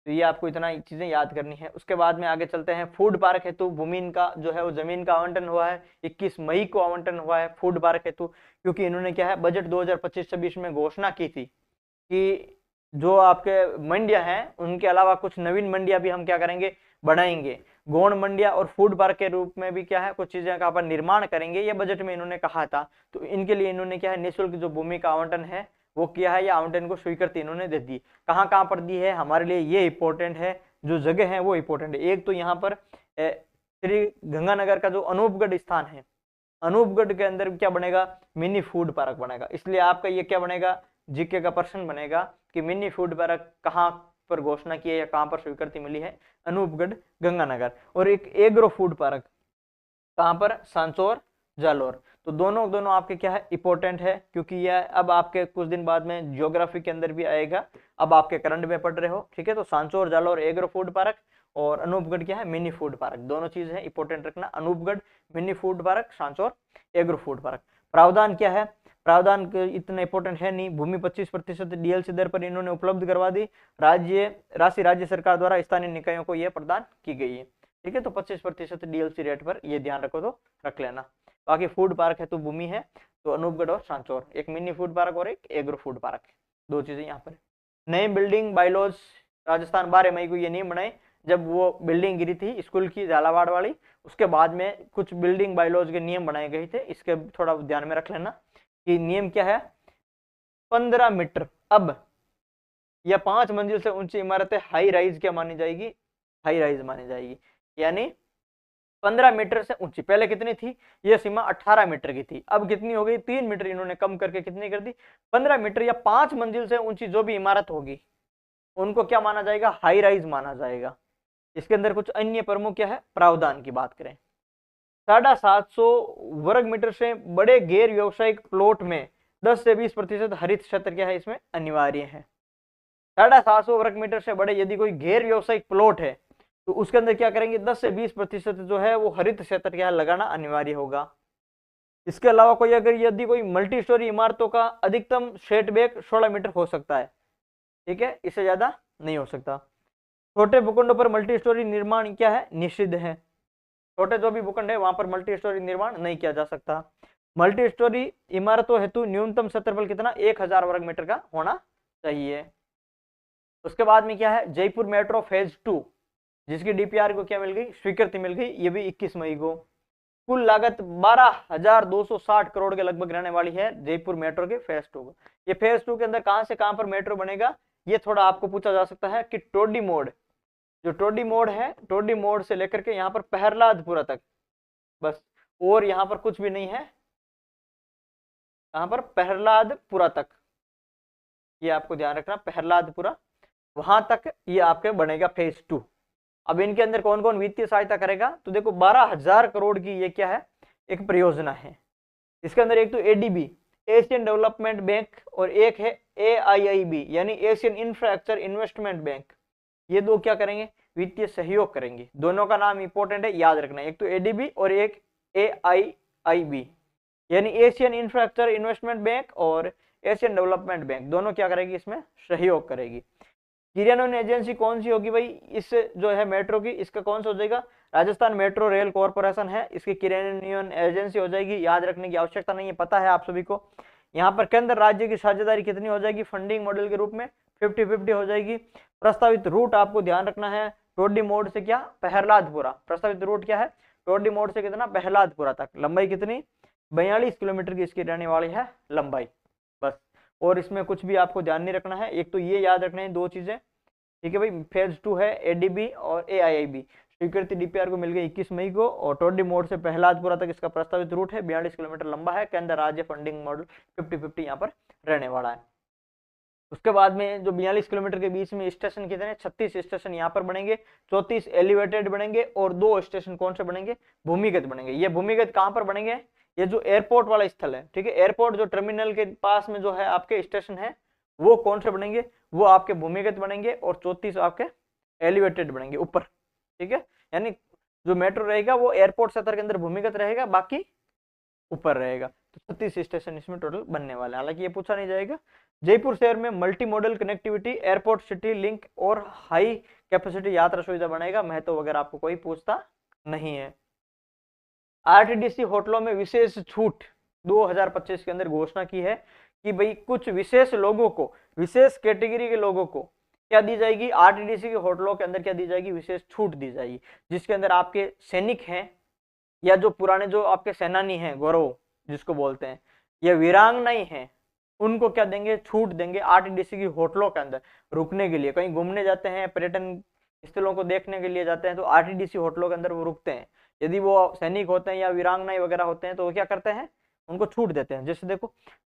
तो ये आपको इतना चीजें याद करनी है। उसके बाद में आगे चलते हैं। फूड पार्क हेतु भूमि का जो है वो जमीन का आवंटन हुआ है, 21 मई को आवंटन हुआ है फूड पार्क हेतु, क्योंकि इन्होंने क्या है बजट 2025-26 में घोषणा की थी कि जो आपके मंडियां हैं उनके अलावा कुछ नवीन मंडियां भी हम क्या करेंगे? बढ़ाएंगे। गौण मंडियां और फूड पार्क के रूप में भी क्या है कुछ चीजें का अपन निर्माण करेंगे, ये बजट में इन्होंने कहा था। तो इनके लिए इन्होंने क्या है निःशुल्क जो भूमि का आवंटन है वो किया है, या आवंटन को स्वीकृति इन्होंने दे दी। कहाँ कहाँ पर दी है हमारे लिए ये इंपॉर्टेंट है, जो जगह है वो इंपॉर्टेंट है। एक तो यहाँ पर श्री गंगानगर का जो अनूपगढ़ स्थान है, अनूपगढ़ के अंदर क्या बनेगा? मिनी फूड पार्क बनेगा। इसलिए आपका ये क्या बनेगा? जीके का प्रश्न बनेगा कि मिनी फूड पार्क कहाँ पर घोषणा की है या कहाँ पर स्वीकृति मिली है? अनूपगढ़ गंगानगर। और एक एग्रो फूड पार्क कहाँ पर? सांचौर जालोर। तो दोनों आपके क्या है इंपॉर्टेंट है, क्योंकि यह अब आपके कुछ दिन बाद में ज्योग्राफी के अंदर भी आएगा, अब आपके करंट में पढ़ रहे हो, ठीक है। तो Sanchore Jalore agro food park, और अनूपगढ़ क्या है? Mini food park. दोनों चीज है इंपॉर्टेंट रखना, Anupgarh mini food park, Sanchore agro food park. प्रावधान क्या है? प्रावधान इतना इंपॉर्टेंट है नहीं। भूमि 25% डीएलसी दर पर इन्होंने उपलब्ध करवा दी। राशि राज्य सरकार द्वारा स्थानीय निकायों को यह प्रदान की गई है, ठीक है। तो 25% डीएलसी रेट पर ये ध्यान रखो तो रख लेना। बाकी फूड पार्क है तो भूमि है तो अनूपगढ़ और सांचौर, एक मिनी फूड पार्क और एक एग्रो फूड पार्क, दो चीजें यहाँ पर। नए बिल्डिंग बायलॉज राजस्थान 12 मई को ये नियम बनाए, जब वो बिल्डिंग गिरी थी स्कूल की झालावाड़ वाली, उसके बाद में कुछ बिल्डिंग बायलॉज के नियम बनाए गए थे। इसके थोड़ा ध्यान में रख लेना कि नियम क्या है। 15 मीटर अब या 5 मंजिल से ऊंची इमारतें हाई राइज क्या मानी जाएगी? हाई राइज मानी जाएगी। यानी 15 मीटर से ऊंची, पहले कितनी थी ये सीमा? 18 मीटर की थी, अब कितनी हो गई? 3 मीटर इन्होंने कम करके कितनी कर दी? 15 मीटर या 5 मंजिल से ऊंची जो भी इमारत होगी उनको क्या माना जाएगा? हाई राइज माना जाएगा। इसके अंदर कुछ अन्य प्रमुख क्या है प्रावधान की बात करें। 750 वर्ग मीटर से बड़े गैर व्यावसायिक प्लॉट में 10 से 20% हरित क्षेत्र क्या है इसमें अनिवार्य है। 750 वर्ग मीटर से बड़े यदि कोई गैर व्यावसायिक प्लॉट है तो उसके अंदर क्या करेंगे? 10 से 20% जो है वो हरित क्षेत्र क्या लगाना अनिवार्य होगा। इसके अलावा कोई अगर यदि कोई मल्टी स्टोरी इमारतों का अधिकतम सेटबैक 16 मीटर हो सकता है, ठीक है, इससे ज्यादा नहीं हो सकता। छोटे भूखंडों पर मल्टी स्टोरी निर्माण क्या है, निषिद्ध है। छोटे जो भी भूखंड है वहां पर मल्टी स्टोरी निर्माण नहीं किया जा सकता। मल्टी स्टोरी इमारतों हेतु न्यूनतम क्षेत्रफल कितना, 1000 वर्ग मीटर का होना चाहिए। उसके बाद में क्या है, जयपुर मेट्रो फेज 2, जिसकी डीपीआर को क्या मिल गई, स्वीकृति मिल गई, ये भी 21 मई को। कुल लागत 12,260 करोड़ के लगभग रहने वाली है जयपुर मेट्रो के फेज 2। ये फेज 2 के अंदर कहां से कहां पर मेट्रो बनेगा, ये थोड़ा आपको पूछा जा सकता है कि टोडी मोड़, जो टोडी मोड़ है, टोडी मोड़ से लेकर के यहाँ पर प्रहलादपुरा तक, बस, और यहाँ पर कुछ भी नहीं है, यहाँ पर प्रहलादपुरा तक, ये आपको ध्यान रखना, प्रहलादपुरा वहां तक ये आपके बनेगा फेज 2। अब इनके अंदर कौन कौन वित्तीय सहायता करेगा, तो देखो 12,000 करोड़ की ये क्या है, एक परियोजना है। इसके अंदर एक तो एडीबी, एशियन डेवलपमेंट बैंक, और एक है एआईआईबी यानी एशियन इंफ्रास्ट्रक्चर इन्वेस्टमेंट बैंक। ये दो क्या करेंगे, वित्तीय सहयोग करेंगे। दोनों का नाम इंपॉर्टेंट है, याद रखना, एक तो एडीबी और एक एआईआईबी यानी एशियन इंफ्रास्ट्रक्चर इन्वेस्टमेंट बैंक और एशियन डेवलपमेंट बैंक, दोनों क्या करेगी, इसमें सहयोग करेगी। क्रियान्वयन एजेंसी कौन सी होगी भाई, इस जो है मेट्रो की, इसका कौन सा हो जाएगा, राजस्थान मेट्रो रेल कॉर्पोरेशन है, इसकी क्रियान्वयन एजेंसी हो जाएगी। याद रखने की आवश्यकता नहीं है, पता है आप सभी को। यहाँ पर केंद्र राज्य की साझेदारी कितनी हो जाएगी, फंडिंग मॉडल के रूप में 50-50 हो जाएगी। प्रस्तावित रूट आपको ध्यान रखना है, टोडी मोड़ से क्या, प्रहलादपुरा। प्रस्तावित रूट क्या है, टोडी मोड़ से कितना, प्रहलादपुरा तक। लंबाई कितनी, 42 किलोमीटर की इसकी रहने वाली है लंबाई, बस। और इसमें कुछ भी आपको ध्यान नहीं रखना है, एक तो ये याद रखना है, दो चीजें, ठीक है भाई। फेज 2 है एडीबी और एआईआईबी, स्वीकृति डीपीआर को मिल गई 21 मई को, और टोडी मोड़ से प्रहलादपुरा तक इसका प्रस्तावित रूट है, 42 किलोमीटर लंबा है। केंद्र राज्य फंडिंग मॉडल 50-50 यहाँ पर रहने वाला है। उसके बाद में जो 42 किलोमीटर के बीच में स्टेशन कितने, 36 स्टेशन यहाँ पर बनेंगे, 34 एलिवेटेड बनेंगे, और 2 स्टेशन कौन से बनेंगे, भूमिगत बनेंगे। ये भूमिगत कहाँ पर बनेंगे, ये जो एयरपोर्ट वाला स्थल है, ठीक है, एयरपोर्ट जो टर्मिनल के पास में जो है आपके स्टेशन है, वो कौन से बनेंगे, वो आपके भूमिगत बनेंगे, और 34 आपके एलिवेटेड बनेंगे ऊपर, ठीक है। यानी जो मेट्रो रहेगा वो एयरपोर्ट क्षेत्र के अंदर भूमिगत रहेगा, बाकी ऊपर रहेगा। तो 36 स्टेशन इसमें टोटल बनने वाले हैं, हालांकि ये पूछा नहीं जाएगा। जयपुर शहर में multi modal connectivity, airport, city link और हाई कैपेसिटी यात्रा सुविधा बनाएगा। महत्व वगैरह आपको कोई पूछता नहीं है। आरटीडीसी होटलों में विशेष छूट 2025 के अंदर घोषणा की है कि भाई कुछ विशेष लोगों को, विशेष कैटेगरी के लोगों को क्या दी जाएगी, आरटीडीसी के होटलों के अंदर क्या दी जाएगी, विशेष छूट दी जाएगी। जिसके अंदर आपके सैनिक हैं, या जो पुराने जो आपके सेनानी हैं, गौरव जिसको बोलते हैं, या वीरांगनाएं हैं, उनको क्या देंगे, छूट देंगे आरटीडीसी की होटलों के अंदर रुकने के लिए। कहीं घूमने जाते हैं, पर्यटन स्थलों को देखने के लिए जाते हैं, तो आरटीडीसी होटलों के अंदर वो रुकते हैं। यदि वो सैनिक होते हैं या वीरांगनाएं वगैरह होते हैं, तो वो क्या करते हैं, उनको छूट देते हैं। जैसे देखो,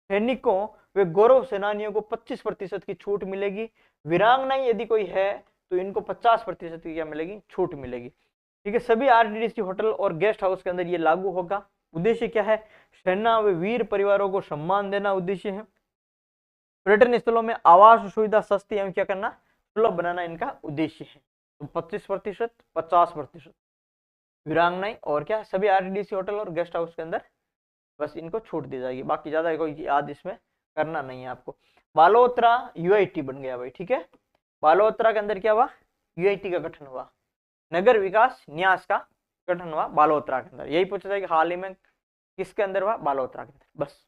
सैनिकों व गौरव सेनानियों को 25% की छूट मिलेगी। वीरांगनाएं यदि कोई है तो इनको 50% की क्या मिलेगी, छूट मिलेगी, ठीक है। सभी आरटीडीसी होटल और गेस्ट हाउस के अंदर ये लागू होगा। उद्देश्य क्या है, सेना व वीर परिवारों को सम्मान देना उद्देश्य है। पर्यटन स्थलों में आवास सुविधा सस्ती एवं क्या करना, सुलभ बनाना इनका उद्देश्य है। तो 25%, 50% वीरांगनाएं और क्या, सभी आरटीडीसी होटल और गेस्ट हाउस के अंदर बस इनको छूट दी जाएगी। बाकी ज्यादा कोई याद इसमें करना नहीं है आपको। बालोतरा यूआईटी बन गया भाई, ठीक है। बालोतरा के अंदर क्या हुआ, यूआईटी का गठन हुआ, नगर विकास न्यास का गठन हुआ बालोतरा के अंदर। यही पूछा जाएगा हाल ही में किसके अंदर हुआ, बालोतरा के अंदर, बस।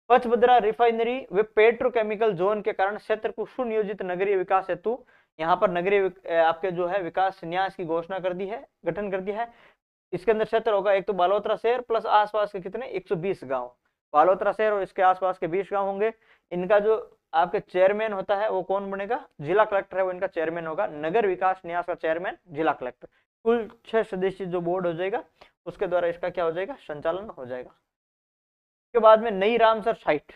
पचभद्रा रिफाइनरी व पेट्रोकेमिकल जोन के कारण क्षेत्र को सुनियोजित नगरीय विकास हेतु यहाँ पर नगरीय आपके जो है विकास न्यास की घोषणा कर दी है, गठन कर दिया है। इसके अंदर क्षेत्र होगा एक तो बालोतरा शहर प्लस आसपास के कितने 120 गांव, बालोतरा शहर और इसके आसपास के 20 गांव होंगे। इनका जो आपके चेयरमैन होता है वो कौन बनेगा, जिला कलेक्टर है वो इनका चेयरमैन होगा। नगर विकास न्यास का चेयरमैन जिला कलेक्टर। कुल 6 सदस्यीय जो बोर्ड हो जाएगा उसके द्वारा इसका क्या हो जाएगा, संचालन हो जाएगा। उसके बाद में नई रामसर साइट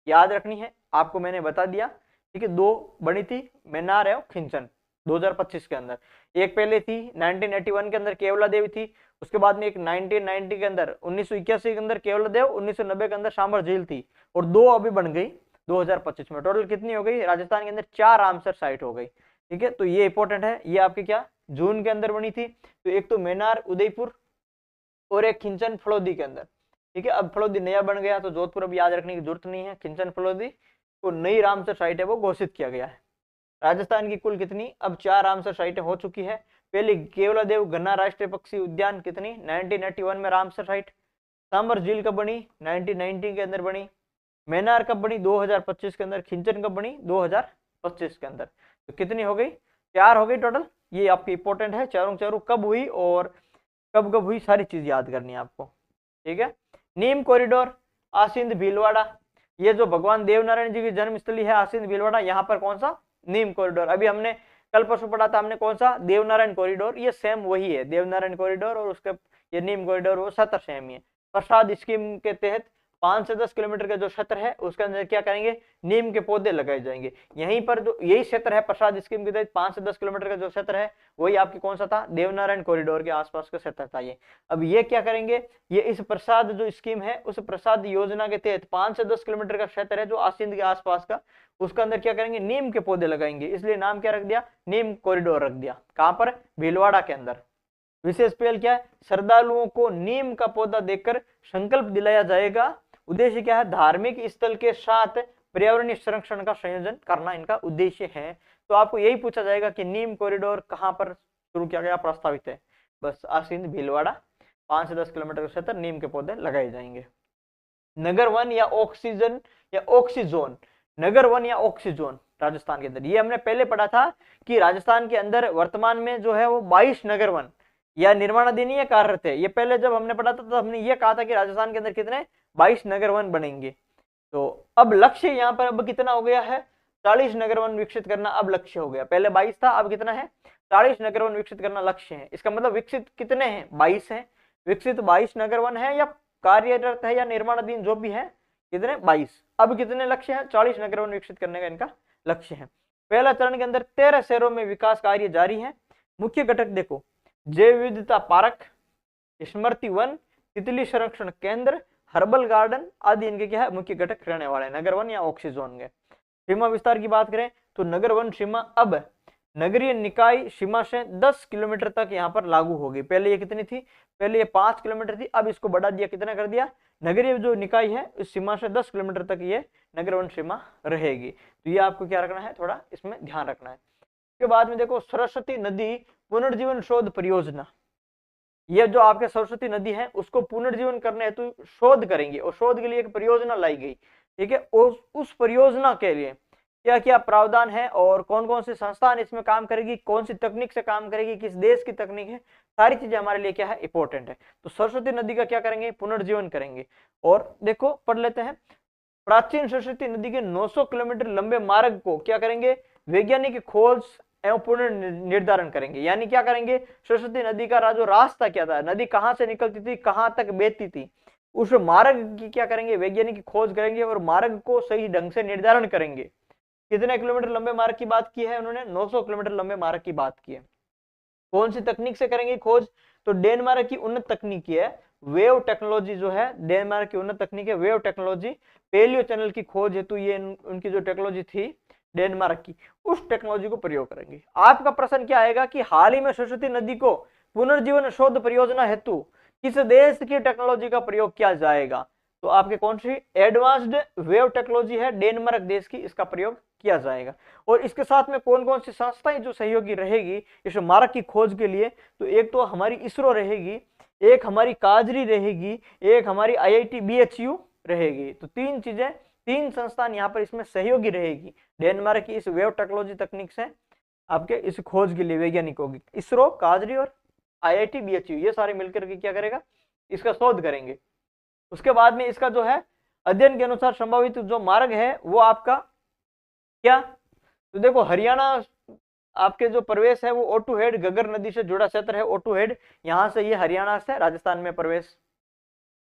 याद रखनी है, आपको मैंने बता दिया, ठीक है। 2 बनी थी, मेनार एवं खिंचन 2025 के अंदर। एक पहले थी 1981 के अंदर केवला देवी थी। उसके बाद में एक 1990 के अंदर, 1981 के अंदर केवला देव, 1990 के अंदर सांबर झील थी, और 2 अभी बन गई 2025 में। टोटल कितनी हो गई, राजस्थान के अंदर 4 रामसर साइट हो गई, ठीक है। तो ये इंपॉर्टेंट है, ये आपके क्या जून के अंदर बनी थी। तो एक तो मेनार उदयपुर और एक खिंचन फलोदी के अंदर, ठीक है। अब फलोदी नया बन गया तो जोधपुर अब याद रखने की जरूरत नहीं है, खिंचन फलोदी को नई रामसर साइट है वो घोषित किया गया है। राजस्थान की कुल कितनी, अब 4 रामसर साइटें हो चुकी है। पहली केवलादेव घना राष्ट्रीय पक्षी उद्यान कितनी, 1981 में रामसर साइट। सांबर झील कब बनी, 1990 के अंदर बनी। मैनार कब बनी, 2025 के अंदर। खिंचन कब बनी, 2025 के अंदर। तो कितनी हो गई, 4 हो गई टोटल। ये आपकी इंपॉर्टेंट है, चारों चारों कब हुई और कब कब हुई, सारी चीज याद करनी है आपको, ठीक है। नीम कॉरिडोर, आसिंद भीलवाड़ा, ये जो भगवान देवनारायण जी की जन्मस्थली है आसिंद भीलवाड़ा, यहाँ पर कौन सा, नीम कॉरिडोर। अभी हमने कल परसों पढ़ा था हमने कौन सा, देवनारायण कॉरिडोर, ये सेम वही है, देवनारायण कॉरिडोर और उसके ये नीम कॉरिडोर वो सत्र सेम ही है। प्रसाद स्कीम के तहत 5 से 10 किलोमीटर का जो क्षेत्र है उसके अंदर क्या करेंगे, नीम के पौधे लगाए जाएंगे। यहीं पर जो यही क्षेत्र है प्रसाद स्कीम के तहत 5 से 10 किलोमीटर का जो क्षेत्र है वही आपकी कौन सा था, देवनारायण कॉरिडोर के आसपास का क्षेत्र था ये। अब ये क्या करेंगे, ये इस प्रसाद जो स्कीम है उस प्रसाद योजना के तहत 5 से 10 किलोमीटर का क्षेत्र है जो आसिंद के आसपास का, उसके अंदर क्या करेंगे, नीम के पौधे लगाएंगे। इसलिए नाम क्या रख दिया, नीम कॉरिडोर रख दिया। कहां पर, भीलवाड़ा के अंदर। विशेष पहल क्या है, श्रद्धालुओं को नीम का पौधा देकर संकल्प दिलाया जाएगा। उद्देश्य क्या है, धार्मिक स्थल के साथ पर्यावरणीय संरक्षण का संयोजन करना इनका उद्देश्य है। तो आपको यही पूछा जाएगा कि नीम कॉरिडोर कहां पर शुरू किया गया, प्रस्तावित है, बस आसिंद भीलवाड़ा, 5 से 10 किलोमीटर के क्षेत्र नीम के पौधे लगाए जाएंगे। नगर वन या ऑक्सीजन या ऑक्सीजोन, नगर वन या ऑक्सीजोन राजस्थान के अंदर, ये हमने पहले पढ़ा था कि राजस्थान के अंदर वर्तमान में जो है वो 22 नगर वन या निर्माणाधीन ये कार्यरत है। ये पहले जब हमने पढ़ा था तो हमने ये कहा था कि राजस्थान के अंदर कितने 22 नगर वन बनेंगे। तो अब लक्ष्य यहाँ पर अब कितना हो गया है, 40 नगर वन विकसित करना अब लक्ष्य हो गया। पहले 22 था, अब कितना है, 40 नगर वन विकसित करना लक्ष्य है। इसका मतलब विकसित कितने हैं, 22 है। विकसित 22 नगर वन है या कार्यरत है या निर्माणाधीन जो भी है, कितने 22। अब कितने लक्ष्य है, 40 नगर वन विकसित करने का इनका लक्ष्य है। पहला चरण के अंदर 13 शहरों में विकास कार्य जारी है। मुख्य घटक देखो, जैव विविधता पार्क, स्मृति वन, तितली संरक्षण केंद्र, हर्बल गार्डन आदि इनके क्या है, मुख्य घटक रहने वाले नगर वन या ऑक्सीजोन के। सीमा विस्तार की बात करें तो नगर वन सीमा अब नगरीय निकाय सीमा से 10 किलोमीटर तक यहाँ पर लागू होगी। पहले ये कितनी थी, पहले ये 5 किलोमीटर थी, अब इसको बढ़ा दिया, कितना कर दिया, नगरीय जो निकाय है इस सीमा से 10 किलोमीटर तक ये नगर वन सीमा रहेगी। तो ये आपको क्या रखना है, थोड़ा इसमें ध्यान रखना है। उसके बाद में देखो सरस्वती नदी पुनर्जीवन शोध परियोजना, ये जो आपके सरस्वती नदी है उसको पुनर्जीवन करने हेतु शोध करेंगे और शोध के लिए एक परियोजना लाई गई, ठीक है। उस परियोजना के लिए क्या क्या प्रावधान है और कौन कौन सी संस्थान इसमें काम करेगी, कौन सी तकनीक से काम करेगी, किस देश की तकनीक है, सारी चीजें हमारे लिए क्या है, इंपॉर्टेंट है। तो सरस्वती नदी का क्या करेंगे, पुनर्जीवन करेंगे। और देखो पढ़ लेते हैं, प्राचीन सरस्वती नदी के 900 किलोमीटर लंबे मार्ग को क्या करेंगे, वैज्ञानिक खोज एवं पुनर्निर्धारण करेंगे। यानी क्या करेंगे, सरस्वती नदी का जो रास्ता क्या था, नदी कहां से निकलती थी, कहां तक बहती थी, उस मार्ग की क्या करेंगे, वैज्ञानिक खोज करेंगे और मार्ग को सही ढंग से निर्धारण करेंगे। कितने किलोमीटर लंबे मार्ग की बात की है उन्होंने, 900 किलोमीटर लंबे मार्ग की बात की है। कौन सी तकनीक से करेंगे खोज, तो डेनमार्क की उन्नत तकनीक है वेव टेक्नोलॉजी, जो है डेनमार्क की उन्नत तकनीक है वेव टेक्नोलॉजी। पेलियो चैनल की खोज हेतु ये उनकी जो टेक्नोलॉजी थी डेनमार्क की, उस टेक्नोलॉजी को प्रयोग करेंगे। आपका प्रश्न क्या आएगा कि हाल ही में सरस्वती नदी को पुनर्जीवन शोध परियोजना हेतु किस देश की टेक्नोलॉजी का प्रयोग किया जाएगा, तो आपके कौन सी एडवांस्ड वेव टेक्नोलॉजी है डेनमार्क देश की, इसका प्रयोग किया जाएगा। और इसके साथ में कौन कौन सी संस्थाएं जो सहयोगी रहेगी इस मार्ग की खोज के लिए, तो एक तो हमारी इसरो रहेगी, एक हमारी काजरी रहेगी, एक हमारी IIT BHU रहेगी। तो 3 चीजें, 3 संस्थान यहाँ पर इसमें सहयोगी रहेगी डेनमार्क की इस वेव टेक्नोलॉजी तकनीक से आपके इस खोज के लिए। वैज्ञानिक होगी इसरो, काजरी और IIT BHU, ये सारे मिलकर के क्या करेगा, इसका शोध करेंगे। उसके बाद में इसका जो है अध्ययन के अनुसार संभावित जो मार्ग है वो आपका क्या, तो देखो हरियाणा आपके जो प्रवेश है वो ओटू हेड गगर नदी से जुड़ा क्षेत्र है। ओटू हेड यहाँ से, ये हरियाणा से राजस्थान में प्रवेश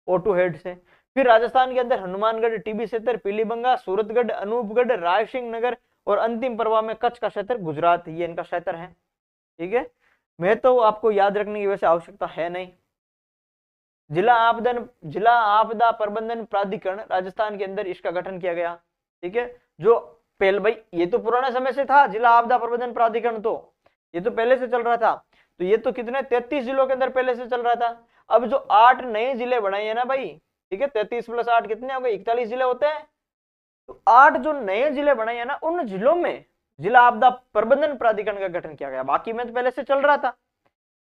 ओटू हेड से। फिर राजस्थान के अंदर हनुमानगढ़, टीबी क्षेत्र, पीलीबंगा, सूरतगढ़, अनूपगढ़, रायसिंह नगर और अंतिम प्रवाह में कच्छ का क्षेत्र गुजरात, ये इनका क्षेत्र है, ठीक है। मैं तो आपको याद रखने की वैसे आवश्यकता है नहीं। जिला आपदा प्रबंधन प्राधिकरण राजस्थान के अंदर इसका गठन किया गया, ठीक है। जो पहले भाई ये तो पुराने समय से था जिला आपदा प्रबंधन प्राधिकरण, तो ये तो पहले से चल रहा था। तो ये तो कितने 33 जिलों के अंदर पहले से चल रहा था। अब जो 8 नए जिले बनाए हैं ना भाई, ठीक है, 33 + 8 कितने हो गए, 41 जिले होते हैं। तो 8 जो नए जिले बनाए हैं ना, उन जिलों में जिला आपदा प्रबंधन प्राधिकरण का गठन किया गया। बाकी में तो पहले से चल रहा था,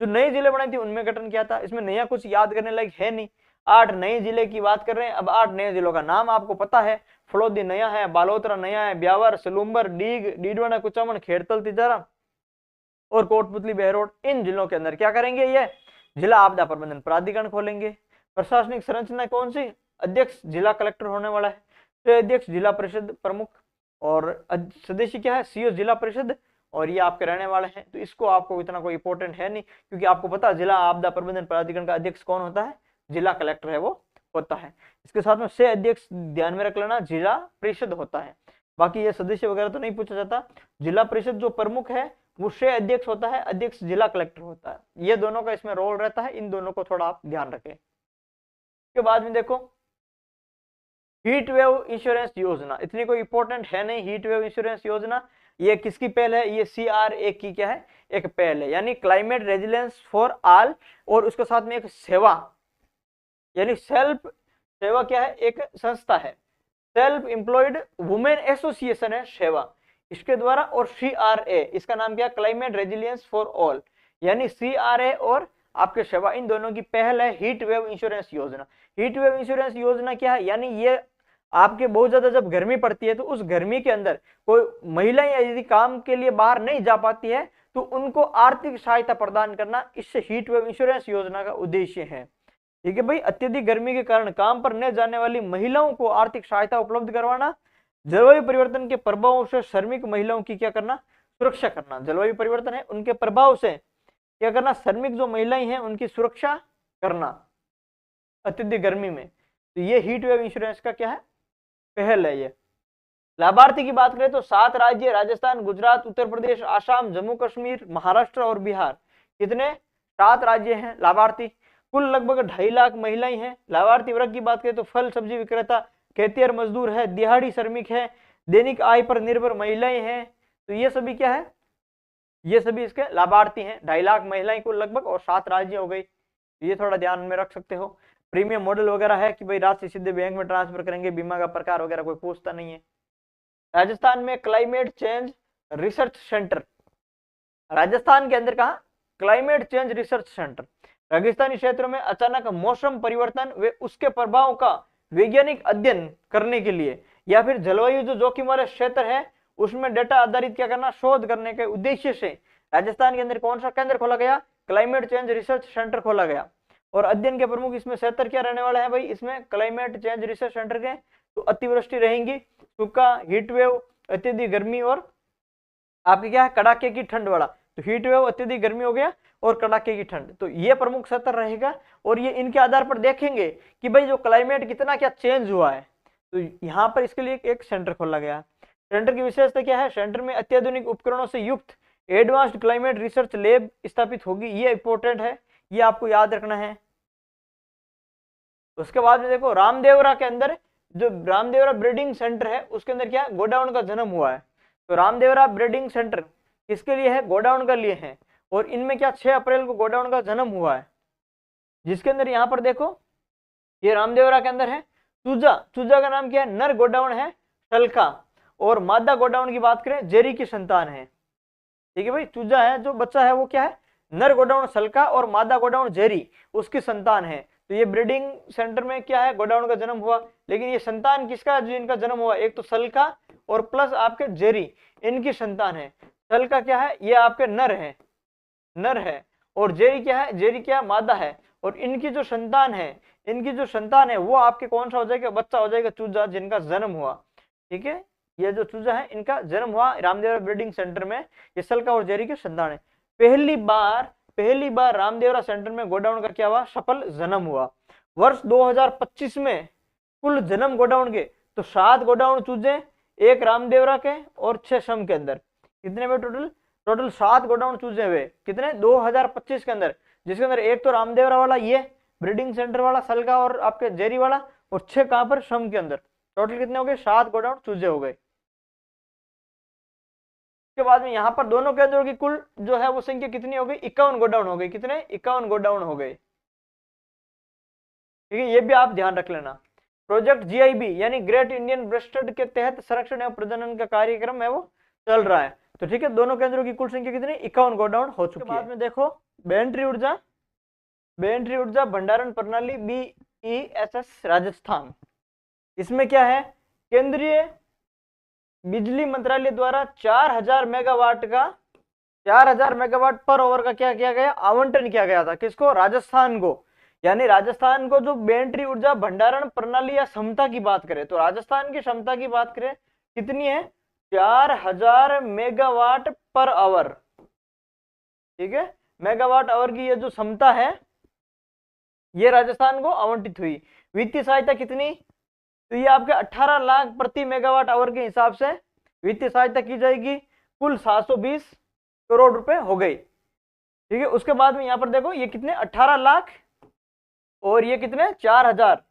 जो नए जिले बनाए थे उनमें गठन किया था। इसमें नया कुछ याद करने लायक है नहीं। 8 नए जिले की बात कर रहे हैं। अब 8 नए जिलों का नाम आपको पता है। फलोदी नया है, बालोतरा नया है, ब्यावर, सलूम्बर, डीग, डीडवाना, कुचामन, खेड़तल, तिजारा और कोटपुतली, बहरोड, इन जिलों के अंदर क्या करेंगे, ये जिला आपदा प्रबंधन प्राधिकरण खोलेंगे। प्रशासनिक संरचना कौन सी, अध्यक्ष जिला कलेक्टर होने वाला है, तो अध्यक्ष जिला परिषद प्रमुख, और सदस्य क्या है, सीओ जिला परिषद, और ये आपके रहने वाले हैं। तो इसको आपको इतना कोई इंपॉर्टेंट है नहीं, क्योंकि आपको पता है जिला आपदा प्रबंधन प्राधिकरण का अध्यक्ष कौन होता है, जिला कलेक्टर है वो होता है। इसके साथ में से अध्यक्ष ध्यान में रख लेना, जिला परिषद होता है। बाकी ये सदस्य वगैरह तो नहीं पूछा जाता। जिला परिषद जो प्रमुख है वो से अध्यक्ष होता है, अध्यक्ष जिला कलेक्टर होता है। ये दोनों का इसमें रोल रहता है, इन दोनों को थोड़ा आप ध्यान रखें। के बाद में देखो हीट वेव इंश्योरेंस योजना, इतनी कोई इंपॉर्टेंट है नहीं। हीट वेव इंश्योरेंस योजना ये किसकी पहल है, ये CRA की क्या है, एक पहल है, यानी क्लाइमेट रेजिलियंस फॉर ऑल, और उसके साथ में एक सेवा यानी सेल्फ सेवा क्या है, एक संस्था है, सेल्फ एम्प्लॉयड वुमेन एसोसिएशन है सेवा इसके द्वारा, और CRA इसका नाम क्या, क्लाइमेट रेजिलियंस फॉर ऑल, यानी CRA और आपके सेवा, इन दोनों की पहल है हीट वेव इंश्योरेंस योजना। हीट वेव इंश्योरेंस योजना क्या है, यानी ये आपके बहुत ज्यादा जब गर्मी पड़ती है तो उस गर्मी के अंदर कोई महिलाएं यदि काम के लिए बाहर नहीं जा पाती है तो उनको आर्थिक सहायता प्रदान करना, इससे हीट वेव इंश्योरेंस योजना का उद्देश्य है। ठीक है भाई, अत्यधिक गर्मी के कारण काम पर न जाने वाली महिलाओं को आर्थिक सहायता उपलब्ध करवाना, जलवायु परिवर्तन के प्रभाव से श्रमिक महिलाओं की क्या करना, सुरक्षा करना। जलवायु परिवर्तन है उनके प्रभाव से क्या करना, श्रमिक जो महिलाएं हैं उनकी सुरक्षा करना अत्यधिक गर्मी में। तो ये हीट वेव इंश्योरेंस का क्या है, पहल है ये। लाभार्थी की बात करें तो 7 राज्य, राजस्थान, गुजरात, उत्तर प्रदेश, आसाम, जम्मू कश्मीर, महाराष्ट्र और बिहार, कितने 7 राज्य हैं लाभार्थी। कुल लगभग 2.5 लाख महिलाएं हैं। लाभार्थी वर्ग की बात करें तो फल सब्जी विक्रेता, खेतिहर मजदूर है, दिहाड़ी श्रमिक है, दैनिक आय पर निर्भर महिलाएं हैं। तो ये सभी क्या है, ये सभी इसके लाभार्थी हैं। 2.5 लाख महिलाएं कुल लगभग, और 7 राज्य हो गई। ये थोड़ा ध्यान में रख सकते हो। प्रीमियम मॉडल वगैरह है कि भाई राशि सीधे बैंक में ट्रांसफर करेंगे, बीमा का प्रकार वगैरह कोई पूछता नहीं है। राजस्थान में climate change research centre, Rajasthan के अंदर कहा क्लाइमेट चेंज रिसर्च सेंटर, रेगिस्तानी क्षेत्रों में अचानक मौसम परिवर्तन व उसके प्रभाव का वैज्ञानिक अध्ययन करने के लिए, या फिर जलवायु जो जोखिम वाले क्षेत्र है उसमें डेटा आधारित क्या करना, शोध करने के उद्देश्य से राजस्थान के अंदर कौन सा केंद्र खोला गया, क्लाइमेट चेंज रिसर्च सेंटर खोला गया। और अध्ययन के प्रमुख इसमें क्षेत्र क्या रहने वाला है भाई, इसमें क्लाइमेट चेंज रिसर्च सेंटर के, तो अतिवृष्टि रहेंगी, सूखा, हीट वेव, अत्यधिक गर्मी, और आपकी क्या है कड़ाके की ठंड वाला। तो हीट वेव, अत्यधिक गर्मी हो गया, और कड़ाके की ठंड, तो ये प्रमुख क्षेत्र रहेगा। और ये इनके आधार पर देखेंगे कि भाई जो क्लाइमेट कितना क्या चेंज हुआ है, तो यहाँ पर इसके लिए एक सेंटर खोला गया। सेंटर की विशेषता क्या है, सेंटर में अत्याधुनिक उपकरणों से युक्त एडवांस्ड क्लाइमेट रिसर्च लैब स्थापित होगी। ये इंपॉर्टेंट है, ये आपको याद रखना है। उसके बाद में देखो रामदेवरा के अंदर जो रामदेवरा ब्रीडिंग सेंटर है उसके अंदर क्या गोडाउन का जन्म हुआ है। तो रामदेवरा ब्रीडिंग सेंटर किसके लिए है, गोडाउन के लिए है। और इनमें क्या 6 अप्रैल को गोडाउन का जन्म हुआ है, जिसके अंदर यहाँ पर देखो ये रामदेवरा के अंदर है चूजा, चूजा का नाम क्या है, नर गोडाउन है सलका, और मादा गोडाउन की बात करें जेरी की संतान है। ठीक है भाई, चूजा है जो बच्चा है वो क्या है, नर गोडाउन सलका, और मादा गोडाउन जेरी उसकी संतान है। तो ये ब्रीडिंग सेंटर में क्या है, गोडाउन का जन्म हुआ। लेकिन ये संतान किसका जिनका जन्म हुआ, एक तो सलका और प्लस आपके जेरी, इनकी संतान है। सलका क्या है, ये आपके नर है, नर है, और जेरी क्या है, जेरी क्या मादा है। और इनकी जो संतान है, इनकी जो संतान है वो आपके कौन सा हो जाएगा, बच्चा हो जाएगा चूजा, जिनका जन्म हुआ। ठीक है, ये जो चूजा है इनका जन्म हुआ रामदेवरा ब्रीडिंग सेंटर में, ये सलका और जेरी के संतान है। पहली बार रामदेवरा सेंटर में गोडाउन का क्या हुआ, सफल जन्म हुआ। वर्ष 2025 में कुल जन्म गोडाउन के तो 7 गोडाउन चूजे, 1 रामदेवरा के और 6 सम के अंदर, कितने में टोटल 7 गोडाउन चूजे हुए, कितने 2025 के अंदर, जिसके अंदर एक तो रामदेवरा वाला ये ब्रीडिंग सेंटर वाला सलगा और आपके जेरी वाला, और 6 कहां पर, सम के अंदर। टोटल कितने हो गए, 7 गोडाउन चूजे हो गए। के बाद में यहाँ पर दोनों केंद्रों की कुल जो है वो संख्या कितनी हो गई, 51 गोडाउन हो गई। कितने, 51 गोडाउन हो गए। ठीक है, ये भी आप ध्यान रख लेना। प्रोजेक्ट GIB यानी ग्रेट इंडियन ब्रेस्टेड के तहत संरक्षण एवं प्रजनन का कार्यक्रम है वो चल रहा है। तो ठीक है, दोनों केंद्रों की कुल संख्या कितनी, 51 गोडाउन हो चुकी है। बाद में देखो बेंट्री ऊर्जा भंडारण प्रणाली BESS राजस्थान, इसमें क्या है, केंद्रीय बिजली मंत्रालय द्वारा 4000 मेगावाट पर ओवर का क्या किया गया, आवंटन किया गया था। किसको, राजस्थान को। यानी राजस्थान को जो बेंट्री ऊर्जा भंडारण प्रणाली या क्षमता की बात करें, तो राजस्थान की क्षमता की बात करें कितनी है, 4000 मेगावाट पर आवर। ठीक है, मेगावाट आवर की ये जो क्षमता है ये राजस्थान को आवंटित हुई। वित्तीय सहायता कितनी, तो ये आपके 18 लाख प्रति मेगावाट आवर के हिसाब से वित्तीय सहायता की जाएगी, कुल 720 करोड़ रुपए हो गई। ठीक है, उसके बाद में यहां पर देखो ये कितने, 18 लाख और ये कितने, 4000,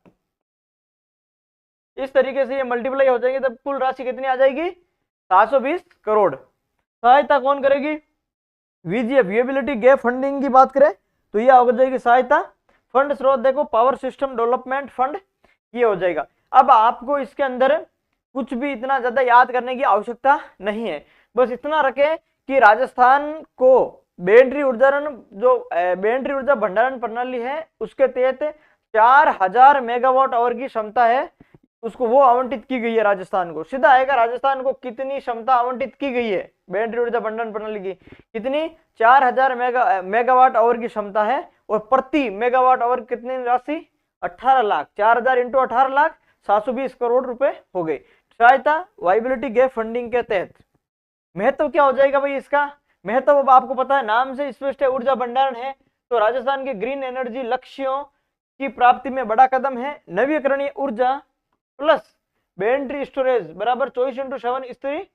इस तरीके से ये मल्टीप्लाई हो जाएंगे, तब कुल राशि कितनी आ जाएगी, 720 करोड़। सहायता कौन करेगी, VGF विएबिलिटी गैप फंडिंग की बात करें तो ये हो जाएगी सहायता। फंड स्रोत देखो, पावर सिस्टम डेवलपमेंट फंड, ये हो जाएगा। अब आपको इसके अंदर कुछ भी इतना ज्यादा याद करने की आवश्यकता नहीं है, बस इतना रखें कि राजस्थान को बेंट्री ऊर्जा भंडारण प्रणाली है उसके तहत 4000 मेगावाट आवर की क्षमता है, उसको वो आवंटित की गई है राजस्थान को। सीधा आएगा राजस्थान को कितनी क्षमता आवंटित की गई है बेंट्री ऊर्जा भंडारण प्रणाली की, कितनी, 4000 मेगावाट आवर की क्षमता है, और प्रति मेगावाट आवर कितनी राशि, 18 लाख, 4000 इंटू 18 लाख, 720 करोड़ रुपए हो गए। सहायता वाइबिलिटी गैप फंडिंग के तहत। महत्व क्या हो जाएगा भाई इसका, महत्व अब आपको पता है, नाम से स्पष्ट है, ऊर्जा भंडारण है, तो राजस्थान के ग्रीन एनर्जी लक्ष्यों की प्राप्ति में बड़ा कदम है। नवीकरणीय ऊर्जा प्लस बैटरी स्टोरेज बराबर 24x7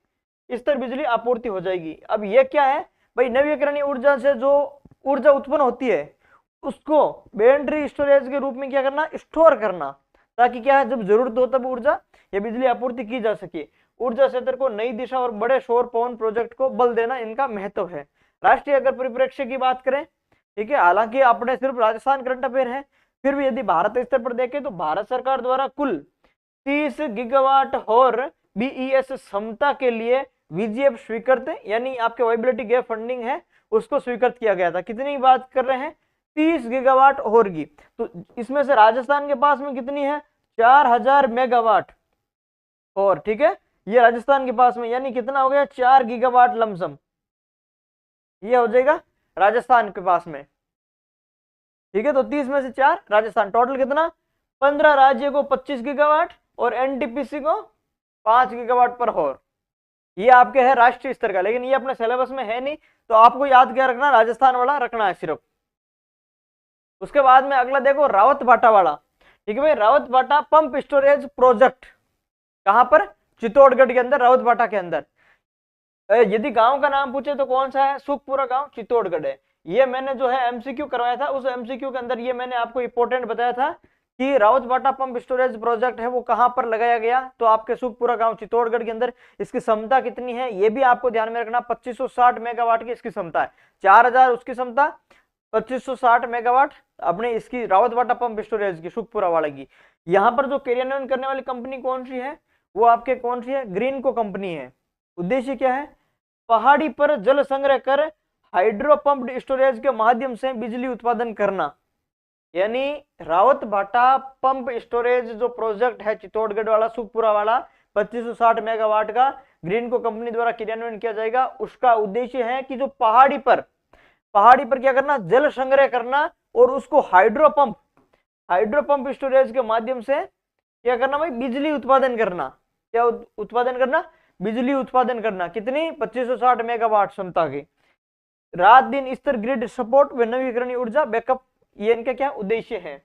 स्तर बिजली आपूर्ति हो जाएगी। अब ये क्या है भाई, नवीकरणीय ऊर्जा से जो ऊर्जा उत्पन्न होती है उसको बैटरी स्टोरेज के रूप में क्या करना, स्टोर करना, ताकि क्या है, जब जरूरत हो तब ऊर्जा या बिजली आपूर्ति की जा सके। ऊर्जा क्षेत्र को नई दिशा और बड़े सौर पवन प्रोजेक्ट को बल देना इनका महत्व है। राष्ट्रीय अगर परिप्रेक्ष्य की बात करें, ठीक है, हालांकि अपने सिर्फ राजस्थान करंट अफेयर है, फिर भी यदि भारत स्तर पर देखें तो भारत सरकार द्वारा कुल 30 गीगावाट और BESS क्षमता के लिए VGF स्वीकृत, यानी आपके वाइबिलिटी गैप फंडिंग है उसको स्वीकृत किया गया था। कितनी बात कर रहे हैं, 30 गीगावाट और की, तो इसमें से राजस्थान के पास में कितनी है, 4000 मेगावाट और, ठीक है, ये राजस्थान के पास में, यानी कितना हो गया, 4 गीगावाट लमसम, ये हो जाएगा राजस्थान के पास में। ठीक है, तो 30 में से 4 राजस्थान, टोटल कितना, 15 राज्य को 25 गीगावाट और NTPC को 5 गीगावाट पर होर। ये आपके है राष्ट्रीय स्तर का, लेकिन ये अपने सिलेबस में है नहीं, तो आपको याद क्या रखना, राजस्थान वाला रखना है सिर्फ। उसके बाद में अगला देखो रावत भाटा वाला। ठीक है भाई, रावत भाटा पंप स्टोरेज प्रोजेक्ट कहां पर, चित्तौड़गढ़ के अंदर, रावत भाटा के अंदर। यदि गांव का नाम पूछे तो कौन सा है, सुखपुरा गांव, चित्तौड़गढ़ है। ये मैंने जो है MCQ करवाया था, उस MCQ के अंदर ये मैंने आपको इंपॉर्टेंट बताया था कि रावत भाटा पंप स्टोरेज प्रोजेक्ट है वो कहां पर लगाया गया, तो आपके सुखपुरा गांव चित्तौड़गढ़ के अंदर। इसकी क्षमता कितनी है ये भी आपको ध्यान में रखना, 2560 मेगावाट की इसकी क्षमता है, 4000 उसकी क्षमता, 2560 मेगावाट अपने इसकी रावत भाटा पंप स्टोरेज की, सुखपुरा वाले की। यहाँ पर जो क्रियान्वयन करने वाली कंपनी कौन सी है, वो आपके कौन सी है, ग्रीनको कंपनी है। उद्देश्य क्या है, पहाड़ी पर जल संग्रह कर हाइड्रो पंप स्टोरेज के माध्यम से बिजली उत्पादन करना। यानी रावत भाटा पंप स्टोरेज जो प्रोजेक्ट है चित्तौड़गढ़ वाला, सुखपुरा वाला, 2560 मेगावाट का ग्रीनको कंपनी द्वारा क्रियान्वयन किया जाएगा। उसका उद्देश्य है कि जो पहाड़ी पर क्या करना, जल संग्रह करना और उसको हाइड्रो पंप स्टोरेज के माध्यम से क्या करना भाई, बिजली उत्पादन करना। क्या उत्पादन करना, बिजली उत्पादन करना। कितनी, 2560 मेगावाट क्षमता की। रात दिन स्तर ग्रिड सपोर्ट व नवीकरणीय ऊर्जा बैकअप, ये इनका क्या उद्देश्य है।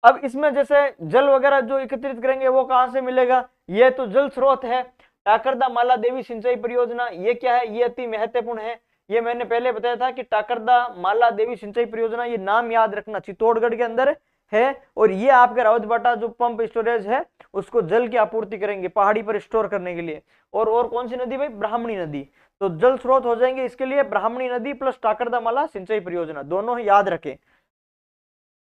अब इसमें जैसे जल वगैरह जो एकत्रित करेंगे वो कहां से मिलेगा, ये तो जल स्रोत है, टाकरदा माला देवी सिंचाई परियोजना। ये क्या है, ये अति महत्वपूर्ण है, ये मैंने पहले बताया था कि टाकरदा माला देवी सिंचाई परियोजना, ये नाम याद रखना, चित्तौड़गढ़ के अंदर है। और ये आपके रावत भाटा जो पंप स्टोरेज है उसको जल की आपूर्ति करेंगे पहाड़ी पर स्टोर करने के लिए। और कौन सी नदी भाई, ब्राह्मणी नदी। तो जल स्रोत हो जाएंगे इसके लिए ब्राह्मणी नदी प्लस टाकरदा माला सिंचाई परियोजना, दोनों याद रखें।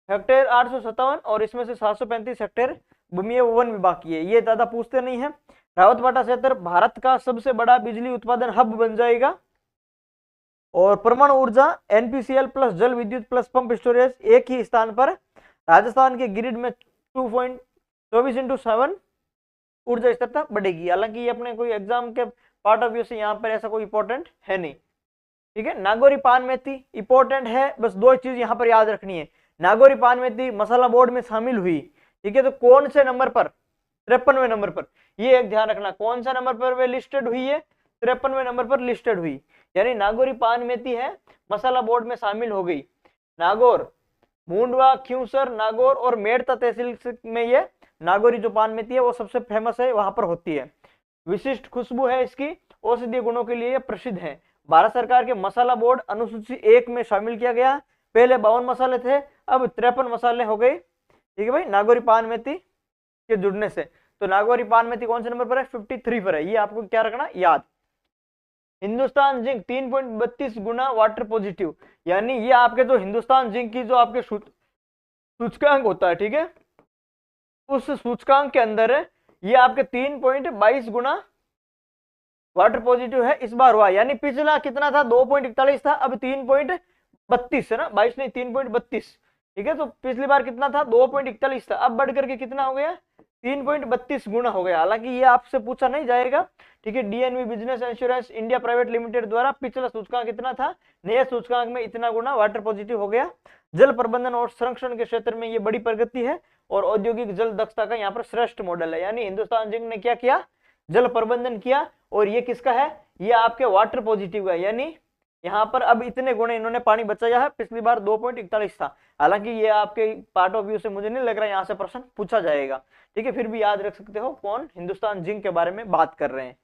हेक्टेयर 857 और इसमें से 735 हेक्टेयर भूमि है वो वन विभाग की है। ये ज्यादा पूछते नहीं है। रावतबाटा क्षेत्र भारत का सबसे बड़ा बिजली उत्पादन हब बन जाएगा। और परमाणु ऊर्जा एनपीसीएल प्लस जल विद्युत प्लस पंप स्टोरेज एक ही स्थान पर राजस्थान के ग्रिड में 2.24x7 ऊर्जा स्थिरता बढ़ेगी। हालांकि ये अपने कोई एग्जाम के पार्ट ऑफ व्यू से यहाँ पर ऐसा कोई इंपॉर्टेंट है नहीं। ठीक है, नागौरी पान मेथी इंपॉर्टेंट है, बस दो चीज यहाँ पर याद रखनी है। नागौरी पान मेथी मसाला बोर्ड में शामिल हुई, ठीक है, तो कौन से नंबर पर? 53वें नंबर पर। ये एक ध्यान रखना, कौन सा नंबर पर वे लिस्टेड हुई है? 53वें नंबर पर लिस्टेड हुई। यानी नागौरी पान मेथी है मसाला बोर्ड में शामिल हो गई। नागौर, मुंडवा, खियूसर, नागौर और मेड़ता तहसील में ये नागौरी जो पान मेथी है वो सबसे फेमस है, वहां पर होती है। विशिष्ट खुशबू है इसकी, औषधीय गुणों के लिए प्रसिद्ध है। भारत सरकार के मसाला बोर्ड अनुसूची 1 में शामिल किया गया। पहले 52 मसाले थे, अब 53 मसाले हो गए। ठीक है भाई, नागौरी पान मेथी के जुड़ने से। तो नागौरी पान मेथी कौन से नंबर पर है? 53 पर है। ये आपको क्या रखना याद। हिंदुस्तान जिंक 3.32 गुना वाटर पॉजिटिव, यानी ये आपके जो हिंदुस्तान जिंक की जो आपके सूचकांक होता है, ठीक है, उस सूचकांक के अंदर ये आपके 3.22 गुना वाटर पॉजिटिव है इस बार हुआ। यानी पिछला कितना था? 2.41 था, अब 3.32 है ना, 22 नहीं 3.32। ठीक है, तो पिछली बार कितना था? 2.41 था, अब बढ़ करके कितना हो गया? 3.32 गुना हो गया। हालांकि ये आपसे पूछा नहीं जाएगा। ठीक है, DNV business insurance India private limited द्वारा पिछला सूचकांक कितना था, नए सूचकांक में इतना गुना वाटर पॉजिटिव हो गया। जल प्रबंधन और संरक्षण के क्षेत्र में ये बड़ी प्रगति है और औद्योगिक जल दक्षता का यहाँ पर श्रेष्ठ मॉडल है। यानी हिंदुस्तान जिंक ने क्या किया? जल प्रबंधन किया। और ये किसका है? ये आपके वाटर पॉजिटिव है। यानी यहाँ पर अब इतने गुणे इन्होंने पानी बचाया है, पिछली बार 2.41 था। हालांकि ये आपके पार्ट ऑफ व्यू से मुझे नहीं लग रहा यहाँ से प्रश्न पूछा जाएगा। ठीक है, फिर भी याद रख सकते हो कौन हिंदुस्तान जिंक के बारे में बात कर रहे हैं।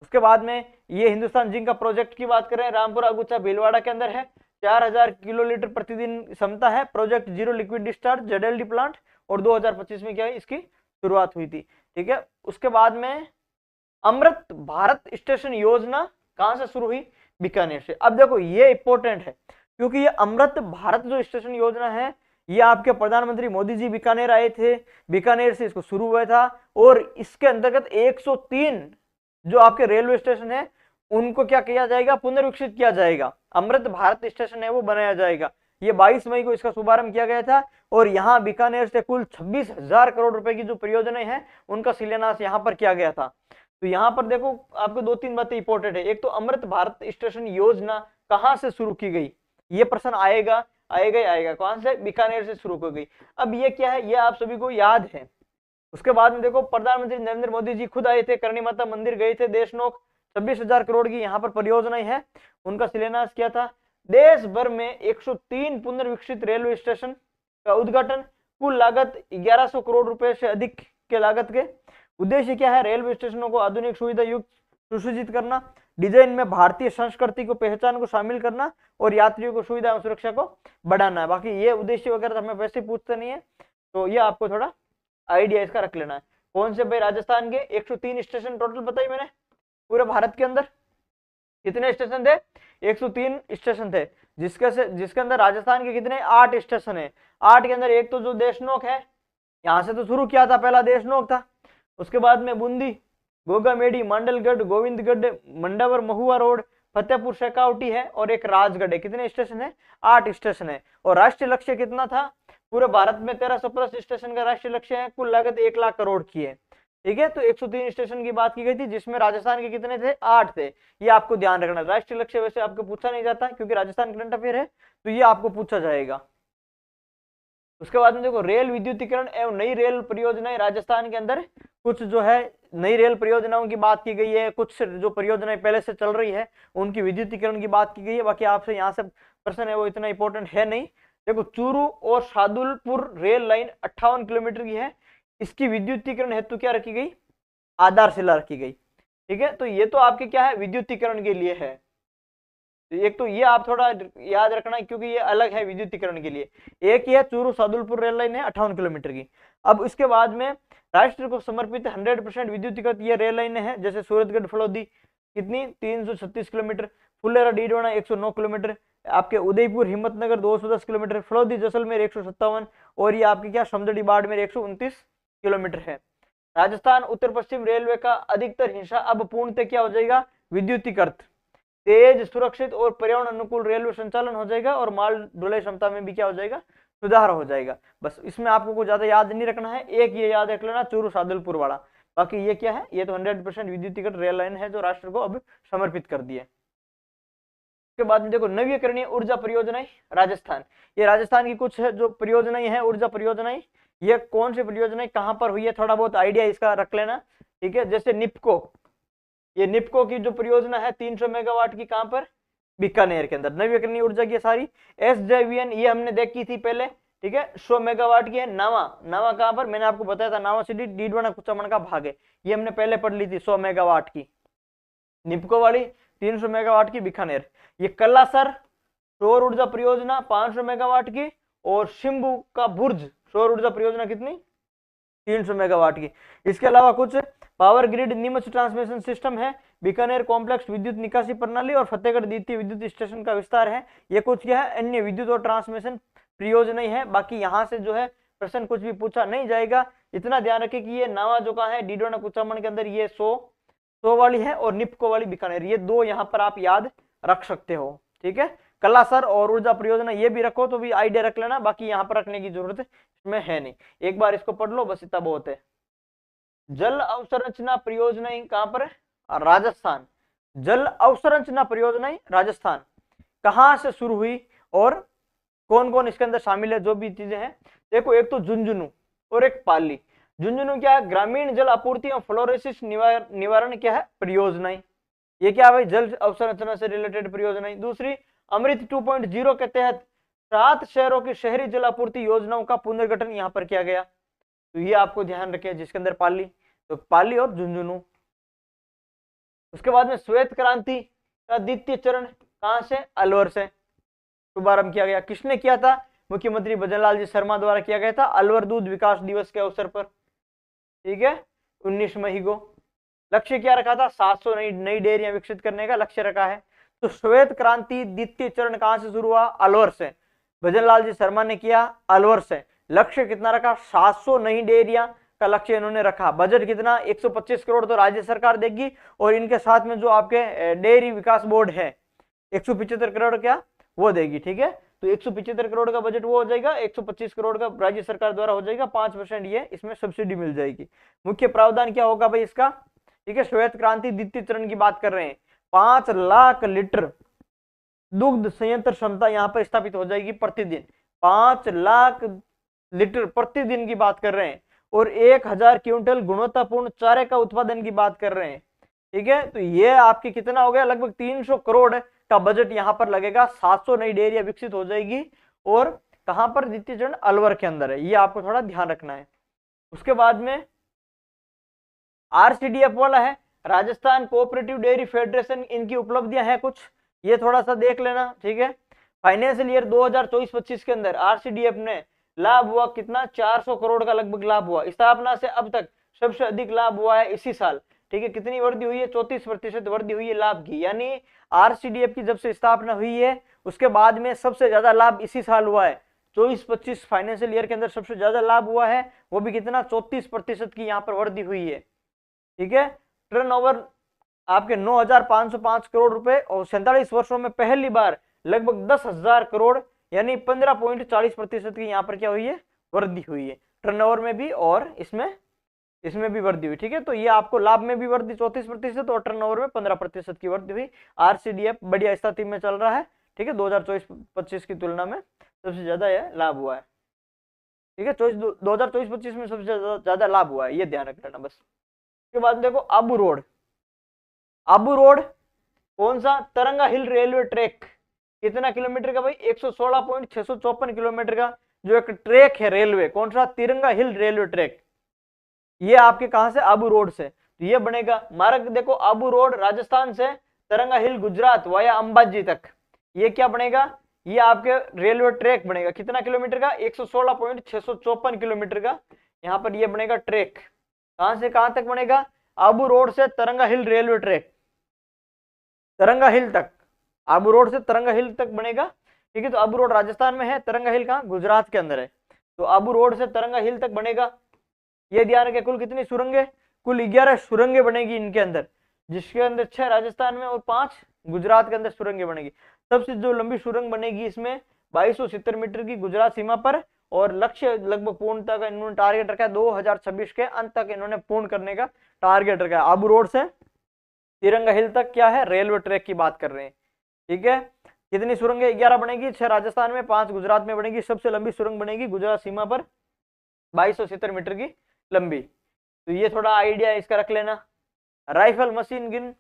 उसके बाद में ये हिंदुस्तान जिंक का प्रोजेक्ट की बात कर रहे हैं, रामपुर अगुचा भीलवाड़ा के अंदर है। 4000 किलोलीटर प्रतिदिन क्षमता है। Project zero liquid discharge ZLD plant, और 2025 में क्या है इसकी शुरुआत हुई थी। ठीक है, उसके बाद में अमृत भारत स्टेशन योजना कहां से शुरू हुई? बीकानेर से। अब देखो ये इंपॉर्टेंट है, क्योंकि ये अमृत भारत जो स्टेशन योजना है ये आपके प्रधानमंत्री मोदी जी बीकानेर आए थे, बीकानेर से इसको शुरू हुआ था। और इसके अंतर्गत 103 जो आपके रेलवे स्टेशन है उनको क्या किया जाएगा? पुनर्विकसित किया जाएगा। अमृत भारत स्टेशन है वो बनाया जाएगा। ये 22 मई को इसका शुभारंभ किया गया था। और यहाँ बीकानेर से कुल 26,000 करोड़ रुपए की जो परियोजनाएं हैं उनका शिलान्यास यहाँ पर किया गया था। तो यहाँ पर देखो आपको 2-3 बातें इंपॉर्टेंट है। एक तो अमृत भारत स्टेशन योजना कहाँ से शुरू की गई, ये प्रश्न आएगा आएगा ही आएगा। कौन से? बीकानेर से शुरू की गई। अब ये क्या है, ये आप सभी को याद है। उसके बाद में देखो प्रधानमंत्री नरेंद्र मोदी जी खुद आए थे, करणी माता मंदिर गए थे, देशनोक 26,000 करोड़ की यहाँ पर परियोजनाएं है, उनका शिलान्यास किया था। देश भर में 103 पुनर्विकसित रेलवे स्टेशन का उद्घाटन, कुल लागत 1100 करोड़ रुपए से अधिक के लागत के। उद्देश्य क्या है? रेलवे स्टेशनों को आधुनिक सुविधा युक्त सुसज्जित करना, डिजाइन में भारतीय संस्कृति को पहचान को शामिल करना और यात्रियों को सुविधा और सुरक्षा को बढ़ाना है। बाकी ये उद्देश्य वगैरह हमें वैसे पूछते नहीं है, तो ये आपको थोड़ा आइडिया इसका रख लेना है। कौन से भाई? राजस्थान के 103 स्टेशन टोटल बताई मैंने। पूरे भारत के अंदर कितने स्टेशन थे? 103 स्टेशन थे, जिसके अंदर राजस्थान के कितने? 8 स्टेशन है। 8 के अंदर एक तो जो देशनोक है, यहाँ से तो शुरू किया था, पहला देशनोक था। उसके बाद में बूंदी, गोगामेडी, मांडलगढ़, गोविंदगढ़, मंडावर, महुआ रोड, फतेहपुर शेखावटी है और एक राजगढ़ है। कितने स्टेशन है? 8 स्टेशन है। और राष्ट्रीय लक्ष्य कितना था? पूरे भारत में 1350 स्टेशन का राष्ट्रीय लक्ष्य है, कुल लागत 1 लाख करोड़ की है। ठीक है, तो 103 स्टेशन की बात की गई थी, जिसमें राजस्थान के कितने थे? 8 थे। ये आपको ध्यान रखना। राष्ट्रीय लक्ष्य वैसे आपको पूछा नहीं जाता क्योंकि राजस्थान करंट अफेयर है, तो ये आपको पूछा जाएगा। उसके बाद में देखो रेल विद्युतीकरण एवं नई रेल परियोजनाएं राजस्थान के अंदर कुछ जो है नई रेल परियोजनाओं की बात की गई है, कुछ जो परियोजनाएं पहले से चल रही है उनकी विद्युतीकरण की बात की गई है। बाकी आपसे यहाँ से प्रश्न है वो इतना इंपॉर्टेंट है नहीं। देखो चूरू और शादुलपुर रेल लाइन 58 किलोमीटर की है, इसकी विद्युतीकरण हेतु क्या रखी गई? आधारशिला रखी गई। ठीक है, तो ये तो आपके क्या है? विद्युतीकरण के लिए है। एक तो ये आप थोड़ा याद रखना क्योंकि ये अलग है विद्युतीकरण के लिए। एक ही है चूरू शादुलपुर रेल लाइन है 58 किलोमीटर की। अब इसके बाद में राष्ट्र को समर्पित 100% विद्युतीकृत ये रेल लाइनें हैं, जैसे सूरतगढ़ फलोदी कितनी 336 किलोमीटर, फुलेरा डीडवाना 109 किलोमीटर, आपके उदयपुर हिम्मतनगर 210 किलोमीटर, फलौदी जैसलमेर 157, और ये आपके क्या समदड़ी बाड़मेर 129 किलोमीटर है। राजस्थान उत्तर पश्चिम रेलवे का अधिकतर हिस्सा अब पूर्णतः क्या हो जाएगा, विद्युतीकृत, तेज, सुरक्षित और पर्यावरण अनुकूल रेलवे संचालन हो जाएगा, और माल ढुलाई क्षमता में भी क्या हो जाएगा, सुधार हो जाएगा। बस इसमें आपको कुछ ज्यादा याद नहीं रखना है, एक ये याद रख लेना चूरू सादुलपुर वाला, बाकी ये क्या है, ये तो 100% विद्युतीकृत रेल लाइन है जो राष्ट्र को अब समर्पित कर दी है। उसके बाद में देखो नवीकरणीय ऊर्जा परियोजनाएं राजस्थान, ये राजस्थान की कुछ है जो परियोजनाएं हैं, ऊर्जा परियोजनाएं, ये कौन सी परियोजनाएं कहां पर हुई है, थोड़ा बहुत आइडिया इसका रख लेना, ठीक है। जैसे निपको, ये निपको की जो परियोजना है 300 मेगावाट की, कहां पर, बीकानेर के अंदर, नवीकरणीय ऊर्जा की सारी। SJVN ये हमने देखी थी पहले, ठीक है, 100 मेगावाट की है। नावा, नावा कहां पर, मैंने आपको बताया था, नावा सिटी डीडवाना कुचामन का भाग है, ये हमने पहले पढ़ ली थी, 100 मेगावाट की निपको वाली, 300 मेगावाट की बीकानेर। ये कल्लासर सौर ऊर्जा परियोजना 500 मेगावाट की, और शिम्बू का बुर्ज सौर ऊर्जा परियोजना कितनी, 300 मेगावाट की। इसके अलावा कुछ power grid Neemuch transmission system है, बीकानेर कॉम्प्लेक्स विद्युत निकासी प्रणाली और फतेहगढ़ द्वितीय विद्युत स्टेशन का विस्तार है। ये कुछ क्या है, अन्य विद्युत और ट्रांसमिशन परियोजना है। बाकी यहाँ से जो है प्रश्न कुछ भी पूछा नहीं जाएगा, इतना ध्यान रखें कि ये नावा जो का है डीडवाना कुचामन के अंदर ये 100 वाली है, और निपको वाली बीकानेर, ये दो यहाँ पर आप याद रख सकते हो, ठीक है। कलासर और ऊर्जा परियोजना ये भी रखो तो भी आइडिया रख लेना, बाकी यहाँ पर रखने की जरूरत इसमें है नहीं, एक बार इसको पढ़ लो बस, इतना बहुत है। जल अवसंरचना परियोजनाएं कहां पर है, राजस्थान। जल अवसंरचना परियोजनाएं राजस्थान कहां से शुरू हुई और कौन कौन इसके अंदर शामिल है, जो भी चीजें हैं देखो, एक तो झुंझुनू और एक पाली। झुंझुनू क्या है, ग्रामीण जल आपूर्ति और फ्लोरोसिस निवारण क्या है, परियोजनाएं, ये क्या भाई, जल अवसंरचना से रिलेटेड परियोजनाएं। दूसरी अमृत 2.0 के तहत 7 शहरों की शहरी जल आपूर्ति योजनाओं का पुनर्गठन यहाँ पर किया गया, तो ये आपको ध्यान रखें, जिसके अंदर पाली, तो पाली और झुंझुनू। उसके बाद में श्वेत क्रांति का द्वितीय चरण कहां से, अलवर से शुभारंभ किया गया। किसने किया था, मुख्यमंत्री भजनलाल जी शर्मा द्वारा किया गया था, अलवर दूध विकास दिवस के अवसर पर, ठीक है, 19 मई को। लक्ष्य क्या रखा था, 700 नई डेयरियां विकसित करने का लक्ष्य रखा है। तो श्वेत क्रांति द्वितीय चरण कहां से शुरू हुआ, अलवर से, भजनलाल जी शर्मा ने किया अलवर से। लक्ष्य कितना रखा, 700 नई डेयरियां का लक्ष्य इन्होंने रखा। बजट कितना, 125 करोड़ तो राज्य सरकार देगी, और इनके साथ में जो आपके डेयरी विकास बोर्ड है 175 करोड़ क्या वो देगी, ठीक है। तो 175 करोड़ का बजट वो हो जाएगा, 125 करोड़ का राज्य सरकार द्वारा हो जाएगा, 5% ये इसमें सब्सिडी मिल जाएगी। मुख्य प्रावधान क्या होगा भाई इसका, ठीक है, श्वेत क्रांति द्वितीय चरण की बात कर रहे हैं, 5 लाख लीटर दुग्ध संयंत्र क्षमता यहाँ पर स्थापित हो जाएगी प्रतिदिन, 5 लाख लीटर प्रतिदिन की बात कर रहे हैं, और 1000 क्विंटल गुणवत्तापूर्ण चारे का उत्पादन की बात कर रहे हैं, ठीक है। तो ये आपकी कितना हो गया, लगभग 300 करोड़ का बजट यहाँ पर लगेगा, 700 नई डेयरियां विकसित हो जाएगी, और कहां पर, द्वितीय चरण अलवर के अंदर है, ये आपको थोड़ा ध्यान रखना है। उसके बाद में RCDF वाला है, राजस्थान कोऑपरेटिव डेयरी फेडरेशन, इनकी उपलब्धियां हैं कुछ, ये थोड़ा सा देख लेना, ठीक है। फाइनेंशियल ईयर 2024-25 के अंदर RCDF ने लाभ हुआ कितना, 400 करोड़ का लगभग लाभ हुआ। स्थापना से अब तक सबसे अधिक लाभ हुआ है इसी साल, ठीक है। कितनी वृद्धि हुई है, 34% वृद्धि हुई है लाभ की, यानी RCDF की जब से स्थापना हुई है उसके बाद में सबसे ज्यादा लाभ इसी साल हुआ है। 24-25 फाइनेंशियल ईयर के अंदर सबसे ज्यादा लाभ हुआ है, वो भी कितना, 34% की यहाँ पर वृद्धि हुई है, ठीक है। टर्नओवर आपके 9,505 करोड़ रुपए, और 47 वर्षों में पहली बार लगभग 10,000 करोड़, यानी 15.40% की यहाँ पर क्या हुई है, वृद्धि हुई है, टर्नओवर में भी और इसमें भी वृद्धि हुई, ठीक है। तो ये आपको लाभ में भी वृद्धि 34% और टर्नओवर में 15% की वृद्धि हुई। RCDF बढ़िया स्थिति में चल रहा है, ठीक है, 2024-25 की तुलना में सबसे ज्यादा यह लाभ हुआ है, ठीक है। 2024-25 में सबसे ज्यादा लाभ हुआ है, ये ध्यान रख लेना बस। उसके बाद देखो आबू रोड, आबू रोड कौन सा, तरंगा हिल रेलवे ट्रैक, कितना किलोमीटर का भाई, 116.654 किलोमीटर का जो एक ट्रैक है रेलवे, कौन सा, तिरंगा हिल रेलवे ट्रैक, ये आपके कहां से, आबू रोड से, तो ये बनेगा मार्ग, देखो आबू रोड राजस्थान से तरंगा हिल गुजरात वाया अंबाजी तक, ये क्या बनेगा, ये आपके रेलवे ट्रैक बनेगा, कितना किलोमीटर का, 116.654 किलोमीटर का यहाँ पर ये बनेगा ट्रैक। कहां से कहां तक बनेगा, आबू रोड से तरंगा हिल रेलवे ट्रैक, तरंगा हिल तक, आबू रोड से तिरंगा हिल तक बनेगा, ठीक है। तो आबू रोड राजस्थान में है, तिरंगा हिल कहाँ, गुजरात के अंदर है। तो आबू रोड से तिरंगा हिल तक बनेगा। ये ध्यान रखें, कुल कितनी सुरंगें, कुल 11 सुरंगें बनेगी इनके अंदर, जिसके अंदर 6 राजस्थान में और 5 गुजरात के अंदर सुरंगें बनेगी। सबसे जो लंबी सुरंग बनेगी इसमें 2270 मीटर की गुजरात सीमा पर, और लक्ष्य लगभग पूर्णता का इन्होंने टारगेट रखा है 2026 के अंत तक इन्होंने पूर्ण करने का टारगेट रखा है। आबू रोड से तिरंगा हिल तक क्या है, रेलवे ट्रैक की बात कर रहे हैं, ठीक है। कितनी सुरंगें, 11 बनेगी, 6 राजस्थान में, 5 गुजरात में बनेगी। सबसे लंबी सुरंग बनेगी गुजरात सीमा पर 2270 मीटर की लंबी। तो ये थोड़ा आइडिया इसका रख लेना। राइफल मशीन गन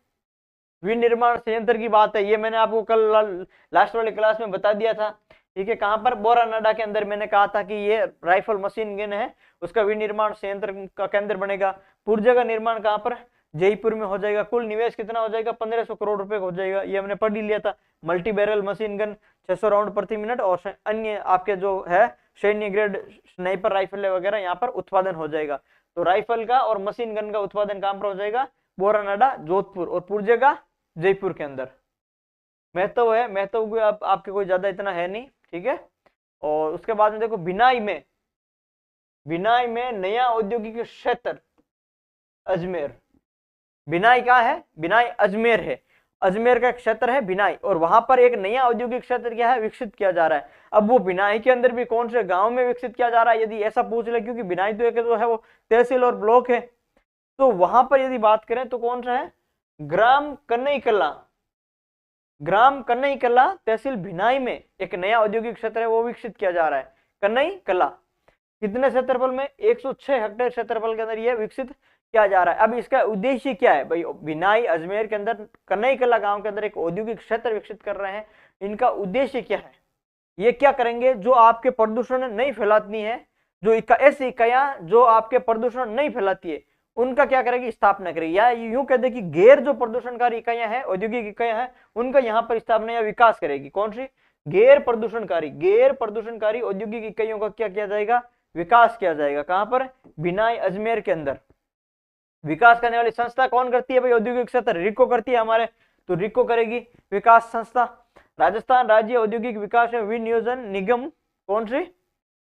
विनिर्माण संयंत्र की बात है, ये मैंने आपको कल लास्ट वाली क्लास में बता दिया था, ठीक है। कहां पर, बोरानाडा के अंदर मैंने कहा था कि ये राइफल मशीन गन है, उसका विनिर्माण संयंत्र का केंद्र बनेगा। पुर्जे का निर्माण कहां पर, जयपुर में हो जाएगा। कुल निवेश कितना हो जाएगा, 1500 करोड़ रुपए हो जाएगा, ये हमने पढ़ ही लिया था। Multi barrel machine gun 600 round प्रति मिनट, और अन्य आपके जो है सैन्य ग्रेड स्नाइपर राइफल वगैरह यहाँ पर उत्पादन हो जाएगा। तो राइफल का और मशीन गन का उत्पादन कहां पर हो जाएगा, बोरानाडा जोधपुर, और पुर्जे का जयपुर के अंदर। महत्व है, महत्व आपके कोई ज्यादा इतना है नहीं, ठीक है। और उसके बाद में देखो बिनाई में नया औद्योगिक क्षेत्र अजमेर। बिनाई कहाँ है, बिनाई अजमेर है, अजमेर का क्षेत्र है बिनाई, और वहां पर एक नया औद्योगिक क्षेत्र क्या है, विकसित किया जा रहा है। अब वो बिनाई के अंदर भी कौन से गांव में विकसित किया जा रहा है, यदि ऐसा पूछ ले, क्योंकि बिनाई तो एक जो है वो तहसील और ब्लॉक है, तो वहां पर यदि बात करें तो कौन सा है, ग्राम कन्नई कला तहसील भिनाई में एक नया औद्योगिक क्षेत्र है, वो विकसित किया जा रहा है, कन्नई कला। कितने क्षेत्रफल में, 106 हेक्टेयर क्षेत्रफल के अंदर यह विकसित किया जा रहा है। अब इसका उद्देश्य क्या है भाई, भिनाई अजमेर के अंदर कन्नई कला गांव के अंदर एक औद्योगिक क्षेत्र विकसित कर रहे हैं, इनका उद्देश्य क्या है, ये क्या करेंगे, जो आपके प्रदूषण नहीं फैलाती है, जो ऐसी इकाइयां जो आपके प्रदूषण नहीं फैलाती है, उनका क्या करेगी, स्थापना करेगी। या यूं कह दे कि गैर जो प्रदूषणकारी इकाइयां हैं, औद्योगिक इकाइयां हैं, उनका यहाँ पर स्थापना या विकास करेगी। कौन सी, गैर प्रदूषणकारी औद्योगिक इकाइयों का क्या किया जाएगा, विकास किया जाएगा। कहां पर, भिनाई अजमेर के अंदर। विकास करने वाली संस्था कौन करती है भाई, औद्योगिक क्षेत्र रिको करती है हमारे, तो रिको करेगी विकास संस्था। राजस्थान राज्य औद्योगिक विकास एवं विनियोजन निगम, कौन सी,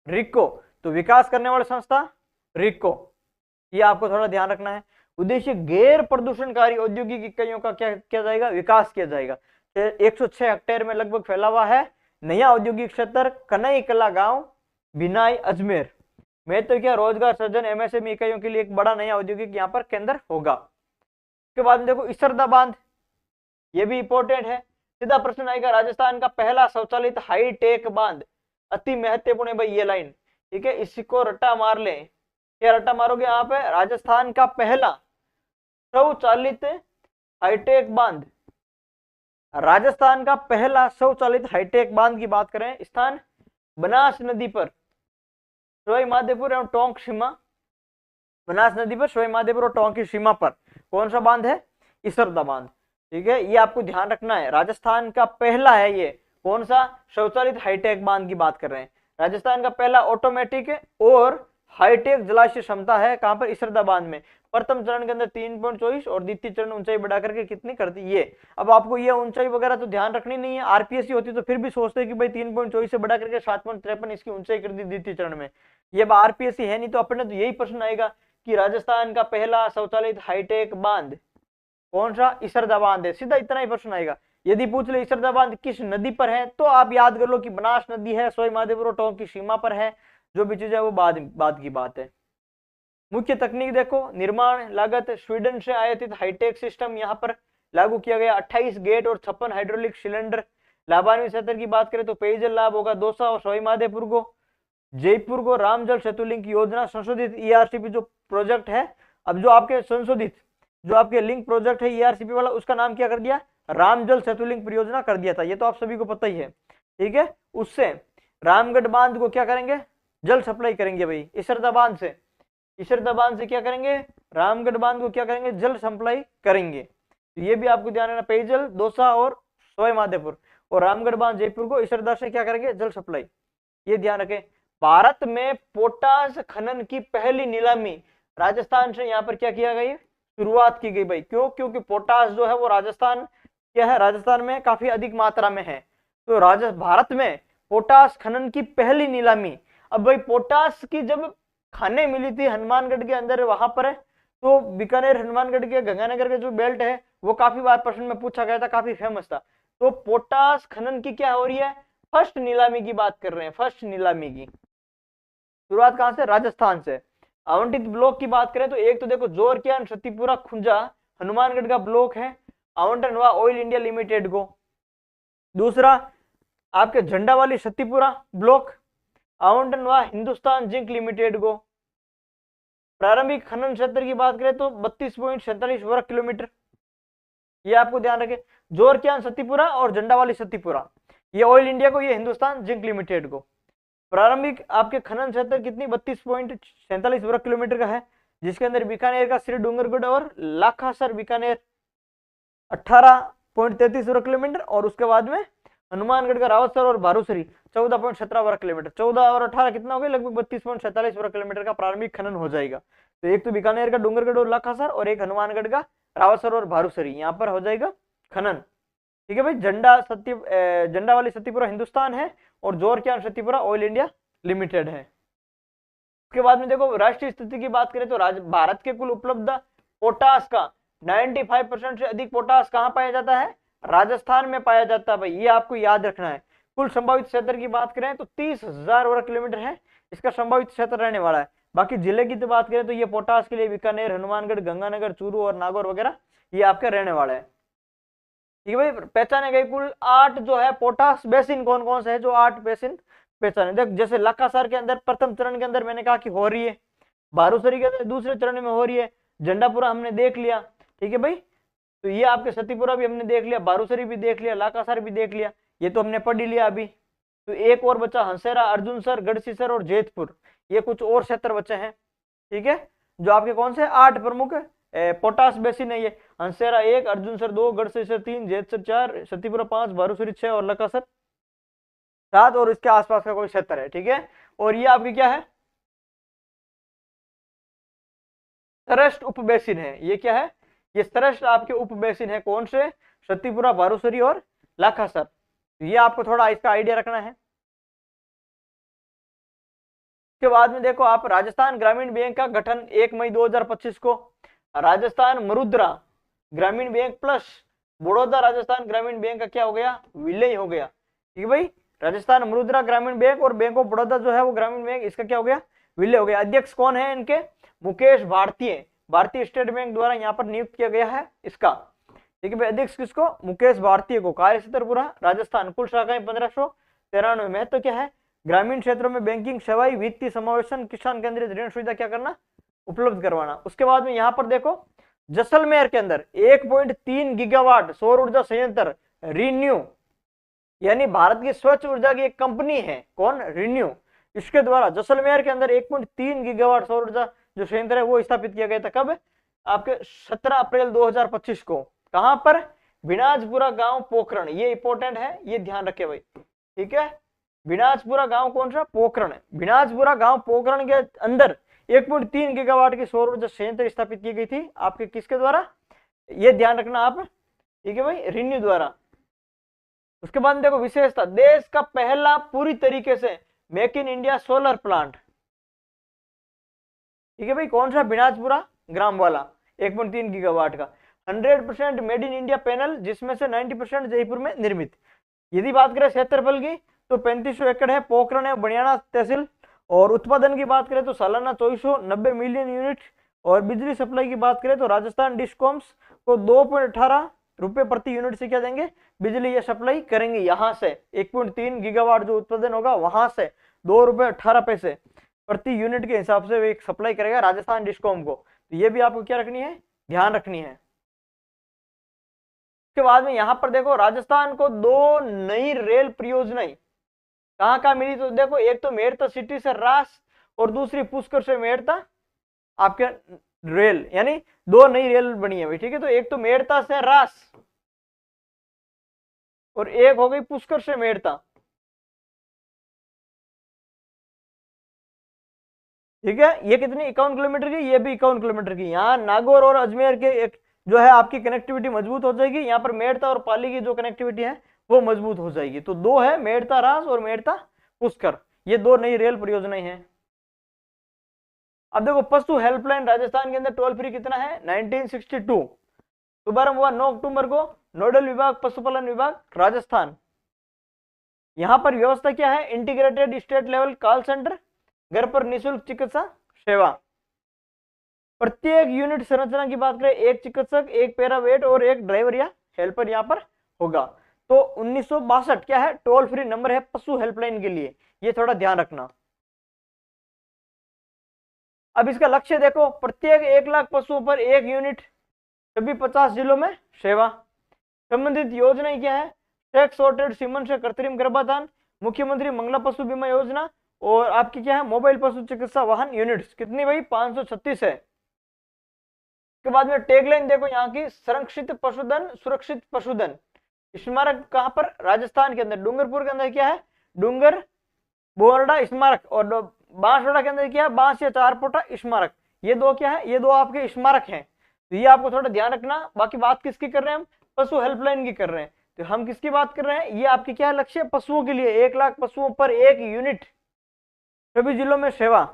रिको, तो विकास करने वाली संस्था रिको, ये आपको थोड़ा ध्यान रखना है। उद्देश्य गैर प्रदूषणकारी औद्योगिक इकाइयों का क्या किया जाएगा, विकास किया जाएगा। 106 हेक्टेयर में लगभग फैला हुआ है नया औद्योगिक क्षेत्र कन्नई कला गांव भिनाई अजमेर में। तो क्या, रोजगार सृजन एमएसएमई इकाइयों के लिए एक बड़ा नया औद्योगिक यहाँ पर केंद्र होगा। उसके बाद में देखो इसरदा बांध, ये भी इंपॉर्टेंट है, सीधा प्रश्न आएगा, राजस्थान का पहला स्वचालित हाईटेक बांध, अति महत्वपूर्ण है भाई ये लाइन, ठीक है। इसको रट्टा मार ले, क्या रट्टा मारोगे यहाँ पे, राजस्थान का पहला स्वचालित हाईटेक बांध, राजस्थान का पहला स्वचालित हाईटेक बांध की बात करें, स्थान बनास नदी पर सवाई माधोपुर एवं टोंक सीमा, बनास नदी पर सवाई माधोपुर और टोंक की सीमा पर कौन सा बांध है, इसरदा बांध, ठीक है। ये आपको ध्यान रखना है, राजस्थान का पहला है ये, कौन सा, स्वचालित हाईटेक बांध की बात कर रहे हैं। राजस्थान का पहला ऑटोमेटिक और हाईटेक जलाशय क्षमता है, कहां पर, इसरदा बांध में। प्रथम चरण के अंदर 3.24 और द्वितीय चरण ऊंचाई बढ़ा करके कितनी कर दी ये। अब आपको ये ऊंचाई वगैरह तो ध्यान रखनी नहीं है, आरपीएससी होती तो फिर भी सोचते कि भाई 3.24 से बढ़ा करके 7.53 इसकी ऊंचाई कर दी द्वितीय चरण में। ये आरपीएससी है नहीं, तो अपने तो यही प्रश्न आएगा कि राजस्थान का पहला स्वचालित हाईटेक बांध कौन सा, इसरदा बांध है, सीधा इतना ही प्रश्न आएगा। यदि पूछ ले इसरदा बांध किस नदी पर है, तो आप याद कर लो कि बनास नदी है, सवाई माधोपुर और टोंक की सीमा पर है। जो भी चीज है वो बाद की बात है। मुख्य तकनीक देखो, निर्माण लागत, स्वीडन से आयातित हाईटेक सिस्टम यहाँ पर लागू किया गया, 28 गेट और 56 हाइड्रोलिक सिलेंडर। लाभान्वित क्षेत्र की बात करें तो पेयजल लाभ होगा 200, और सवाई माधोपुर को, जयपुर को रामजल सेतु लिंक योजना, संशोधित ईआरसीपी जो प्रोजेक्ट है, अब जो आपके संशोधित जो आपके लिंक प्रोजेक्ट है ईआरसीपी वाला, उसका नाम क्या कर दिया, रामजल सेतु लिंक परियोजना कर दिया था, ये तो आप सभी को पता ही है, ठीक है। उससे रामगढ़ बांध को क्या करेंगे, जल सप्लाई करेंगे भाई, इसरदा बांध से क्या करेंगे, रामगढ़ बांध को क्या करेंगे, जल सप्लाई करेंगे। तो ये भी आपको ध्यान रखना, पेयजल दौसा और सवाई माधोपुर, और रामगढ़ बांध जयपुर को इसरदा से क्या करेंगे, जल सप्लाई, ये ध्यान रखें। भारत में पोटास खनन की पहली नीलामी राजस्थान से यहाँ पर क्या किया गया, शुरुआत की गई भाई। क्यों, क्योंकि पोटास जो है वो राजस्थान क्या है, राजस्थान में काफी अधिक मात्रा में है। तो भारत में पोटास खनन की पहली नीलामी, अब भाई पोटास की जब खाने मिली थी हनुमानगढ़ के अंदर वहां पर है, तो बीकानेर हनुमानगढ़ के गंगानगर के जो बेल्ट है वो काफी बार प्रश्न में पूछा गया था, काफी फेमस था। तो पोटास खनन की क्या हो रही है, फर्स्ट नीलामी की बात कर रहे हैं, फर्स्ट नीलामी की शुरुआत कहां से, राजस्थान से। आवंटित ब्लॉक की बात करें तो एक तो देखो जोरकियान, सतीपुरा, खुंजा हनुमानगढ़ का ब्लॉक है, आवंटन हुआ ऑयल इंडिया लिमिटेड को। दूसरा आपके झंडा वाली सतीपुरा ब्लॉक, आवंटन हुआ हिंदुस्तान जिंक लिमिटेड को। प्रारंभिक खनन क्षेत्र की बात करें तो 32.47 वर्ग किलोमीटर, ये आपको ध्यान रखें। जोरकियान सतीपुरा और झंडा वाली सतीपुरा, ये ऑयल इंडिया को, ये हिंदुस्तान जिंक लिमिटेड को। प्रारंभिक आपके खनन क्षेत्र कितनी, 32.47 वर्ग किलोमीटर का है, जिसके अंदर बीकानेर का श्री डूंगरगढ़ और लाखासर बीकानेर 18.33 वर्ग किलोमीटर, और उसके बाद में हनुमानगढ़ का रावतसर और भारूसरी 14.17 वर्ग किलोमीटर। 14 और 18 कितना हो गया, लगभग 32.47 वर्ग किलोमीटर का प्रारंभिक खनन हो जाएगा। तो एक तो बीकानेर का डूंगरगढ़ और लाखासर, और एक हनुमानगढ़ का रावतसर और भारूसरी, यहाँ पर हो जाएगा खनन। ठीक है भाई, झंडा वाली सतीपुरा हिंदुस्तान है और जोरकियान सतीपुरा ऑयल इंडिया लिमिटेड है। उसके बाद में देखो राष्ट्रीय स्थिति की बात करें तो भारत के कुल उपलब्ध पोटास का 95% से अधिक पोटास कहाँ पाया जाता है, राजस्थान में पाया जाता है भाई, ये आपको याद रखना है। कुल संभावित क्षेत्र की बात करें तो 30,000 वर्ग किलोमीटर है इसका संभावित क्षेत्र रहने वाला है। बाकी जिले की तो बात करें तो ये पोटास के लिए बीकानेर, हनुमानगढ़, गंगानगर, चूरू और नागौर वगैरह ये आपके रहने वाले हैं। ठीक है भाई, पहचाने गए कुल 8 जो है पोटास बेसिन कौन कौन से है, जो 8 बेसिन पहचाने। देख जैसे लाखासार के अंदर प्रथम चरण के अंदर मैंने कहा कि हो रही है, भारूसरी के अंदर दूसरे चरण में हो रही है, झंडापुरा हमने देख लिया। ठीक है भाई, तो ये आपके सतीपुरा भी हमने देख लिया, भारूसरी भी देख लिया, लाखासार भी देख लिया, ये तो हमने पढ़ ही लिया अभी। तो एक और बचा हंसेरा, अर्जुनसर, गढ़सीसर और जेतपुर, ये कुछ और क्षेत्र बचे हैं। ठीक है, जो आपके कौन से 8 प्रमुख पोटास बेसिन है, ये हंसेरा 1, अर्जुनसर 2, गढ़सीसर 3, जेतसर 4, सतीपुरा 5, भारूसरी 6 और लाखासर 7 और इसके आसपास का कोई क्षेत्र है। ठीक है, और ये आपकी क्या है, सरस्ट उप बेसिन है। ये क्या है, ये सरस्ट आपके उप बेसिन है, कौन से, सतीपुरा, भारूसरी और लाखासर। ये आपको थोड़ा इसका आइडिया रखना है। के बाद में देखो आप राजस्थान ग्रामीण बैंक का गठन 1 मई 2025 को, राजस्थान मरुद्रा ग्रामीण बैंक प्लस बड़ौदा राजस्थान ग्रामीण बैंक का क्या हो गया, विलय हो गया। ठीक है भाई, राजस्थान मरुद्रा ग्रामीण बैंक और बैंक ऑफ बड़ौदा जो है वो ग्रामीण बैंक, इसका क्या हो गया, विलय हो गया। अध्यक्ष कौन है इनके, मुकेश भारतीय, भारतीय स्टेट बैंक द्वारा यहाँ पर नियुक्त किया गया है इसका। ठीक है भाई, अध्यक्ष किसको, मुकेश भारतीय को। कार्य क्षेत्र पूरा राजस्थान, कुल शाखाएं 1593। महत्व क्या है, ग्रामीण क्षेत्रों में बैंकिंग सेवाएं, वित्तीय समावेशन, किसान केंद्रित ऋण सुविधा क्या करना, उपलब्ध करवाना। उसके बाद में यहाँ पर देखो जैसलमेर के अंदर 1.3 गीगावाट सौर ऊर्जा संयंत्र रिन्यू, यानी भारत की स्वच्छ ऊर्जा की एक कंपनी है, कौन, रिन्यू, इसके द्वारा जैसलमेर के अंदर 1.3 गीगावाट सौर ऊर्जा जो संयंत्र है वो स्थापित किया गया था। कब, आपके 17 अप्रैल 2025 को। कहां पर, बिनाजपुरा गांव पोखरण, ये इंपॉर्टेंट है, ये ध्यान रखे भाई। ठीक है, बिनाजपुरा गांव कौन सा, पोखरण। बिनाजपुरा गांव पोखरण के अंदर 1.3 गीगावाट की सौर ऊर्जा संयंत्र स्थापित की गई थी, आपके किसके द्वारा, ये ध्यान रखना आप। ठीक है भाई, रिन्यू द्वारा। उसके बाद देखो विशेषता, देश का पहला पूरी तरीके से make in India solar plant. ठीक है भाई, कौन सा, बिनाजपुरा ग्राम वाला 1.3 गीगावाट का। 100% मेड इन इंडिया पैनल, जिसमें से 90% जयपुर में निर्मित। यदि बात करें क्षेत्रफल की तो 3500 एकड़ है, पोखरण है, बनियाना तहसील। और उत्पादन की बात करें तो सालाना 2490 मिलियन यूनिट। और बिजली सप्लाई की बात करें तो राजस्थान डिस्कॉम्स को 2.18 रुपए प्रति यूनिट से क्या देंगे, बिजली ये सप्लाई करेंगे। यहाँ से 1.3 गीगावाट जो उत्पादन होगा वहां से 2.18 प्रति यूनिट के हिसाब से एक सप्लाई करेगा राजस्थान डिस्कॉम को। तो ये भी आपको क्या रखनी है, ध्यान रखनी है। उसके बाद में यहाँ पर देखो राजस्थान को 2 नई रेल परियोजनाएं कहाँ कहाँ मिली, तो देखो एक तो मेड़ता सिटी से रास और दूसरी पुष्कर से मेड़ता आपके रेल, यानी 2 नई रेल बनी है भाई। ठीक है, तो एक तो मेड़ता से रास और एक हो गई पुष्कर से मेड़ता। ठीक है, ये कितनी 51 किलोमीटर की, ये भी 51 किलोमीटर की। यहाँ नागौर और अजमेर के एक जो है आपकी कनेक्टिविटी मजबूत हो जाएगी। यहाँ पर मेड़ता और पाली की जो कनेक्टिविटी है वो मजबूत हो जाएगी। तो दो है, मेड़ता रास और मेड़ता पुष्कर, ये दो नई रेल परियोजनाएं हैं। अब देखो पशु हेल्पलाइन राजस्थान के अंदर टोल फ्री कितना है, 1962 शुभारंभ हुआ 9 अक्टूबर को। नोडल विभाग पशुपालन विभाग राजस्थान। यहां पर व्यवस्था क्या है, integrated state level call centre, घर पर निःशुल्क चिकित्सा सेवा। प्रत्येक यूनिट संरचना की बात करें, एक चिकित्सक, एक पैरावेट और एक ड्राइवर या हेल्पर यहां पर होगा। तो 1962 क्या है, टोल फ्री नंबर है पशु हेल्पलाइन के लिए, ये थोड़ा ध्यान रखना। अब इसका लक्ष्य देखो, प्रत्येक 1 लाख पशुओं पर एक यूनिट, सभी 50 जिलों में सेवा। संबंधित योजनाएं क्या है, सेक्स सॉर्टेड सीमन से कृत्रिम गर्भाधान, मुख्यमंत्री मंगला पशु बीमा योजना, और आपकी क्या है मोबाइल पशु चिकित्सा वाहन यूनिट्स, कितनी भाई 536 है। के बाद में टैगलाइन देखो यहाँ की, संरक्षित पशुधन सुरक्षित पशुधन। स्मारक कहां पर, राजस्थान के अंदर डूंगरपुर के अंदर क्या है, डूंगर बोरडा स्मारक, और बांसवाड़ा के अंदर क्या है, बांस या चारपोटा स्मारक। ये दो क्या है, ये दो आपके स्मारक हैं। तो ये आपको थोड़ा ध्यान रखना। बाकी बात किसकी कर रहे हैं हम, पशु हेल्पलाइन की कर रहे हैं। तो हम किसकी बात कर रहे हैं, ये आपकी क्या है लक्ष्य, पशुओं के लिए 1 लाख पशुओं पर एक यूनिट, सभी जिलों में सेवा,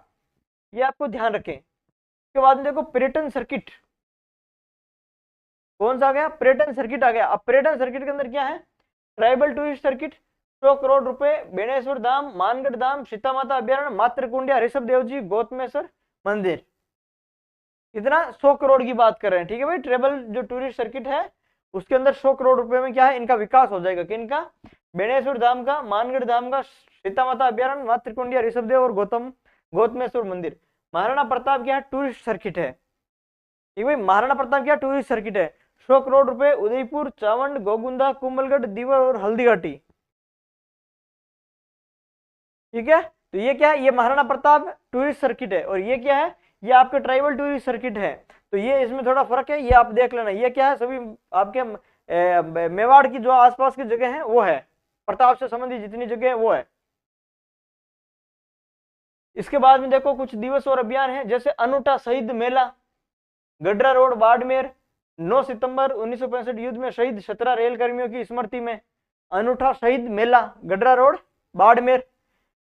ये आपको ध्यान रखें। इसके बाद में देखो पर्यटन सर्किट, कौन सा आ गया, पर्यटन सर्किट आ गया। अब पर्यटन सर्किट के अंदर क्या है, ट्राइबल टूरिस्ट सर्किट 100 करोड़ रुपए, बेणेश्वर धाम, मानगढ़ धाम, सीता माता अभ्यारण्य, मातृकुंडिया, ऋषभ देव जी, गौतमेश्वर मंदिर, कितना 100 करोड़ की बात कर रहे हैं। ठीक है भाई, ट्रेवल जो टूरिस्ट सर्किट है उसके अंदर 100 करोड़ रुपए में क्या है, इनका विकास हो जाएगा। किनका, बेणेश्वर धाम का, मानगढ़ धाम का, सीता माता अभ्यारण्य, मातृकुंडिया, ऋषभ देव और गौतमेश्वर मंदिर। महाराणा प्रताप क्या है, टूरिस्ट सर्किट है। ठीक भाई, महाराणा प्रताप क्या टूरिस्ट सर्किट है, 100 करोड़ रुपए, उदयपुर, चावंड, गोगुंदा, कुंभलगढ़, दीवर और हल्दीघाटी। ठीक है, तो ये क्या है, ये महाराणा प्रताप टूरिस्ट सर्किट है, और ये क्या है, ये आपके ट्राइबल टूरिस्ट सर्किट है। तो ये इसमें थोड़ा फर्क है, ये आप देख लेना। ये क्या है, सभी आपके मेवाड़ की जो आसपास की जगह है वो है, प्रताप से संबंधित जितनी जगह है वो है। इसके बाद में देखो कुछ दिवस और अभियान है, जैसे अनूठा शहीद मेला, गडरा रोड बाड़मेर, 9 सितंबर 1965 युद्ध में शहीद 17 रेल कर्मियों की स्मृति में अनूठा शहीद मेला, गडरा रोड बाड़मेर।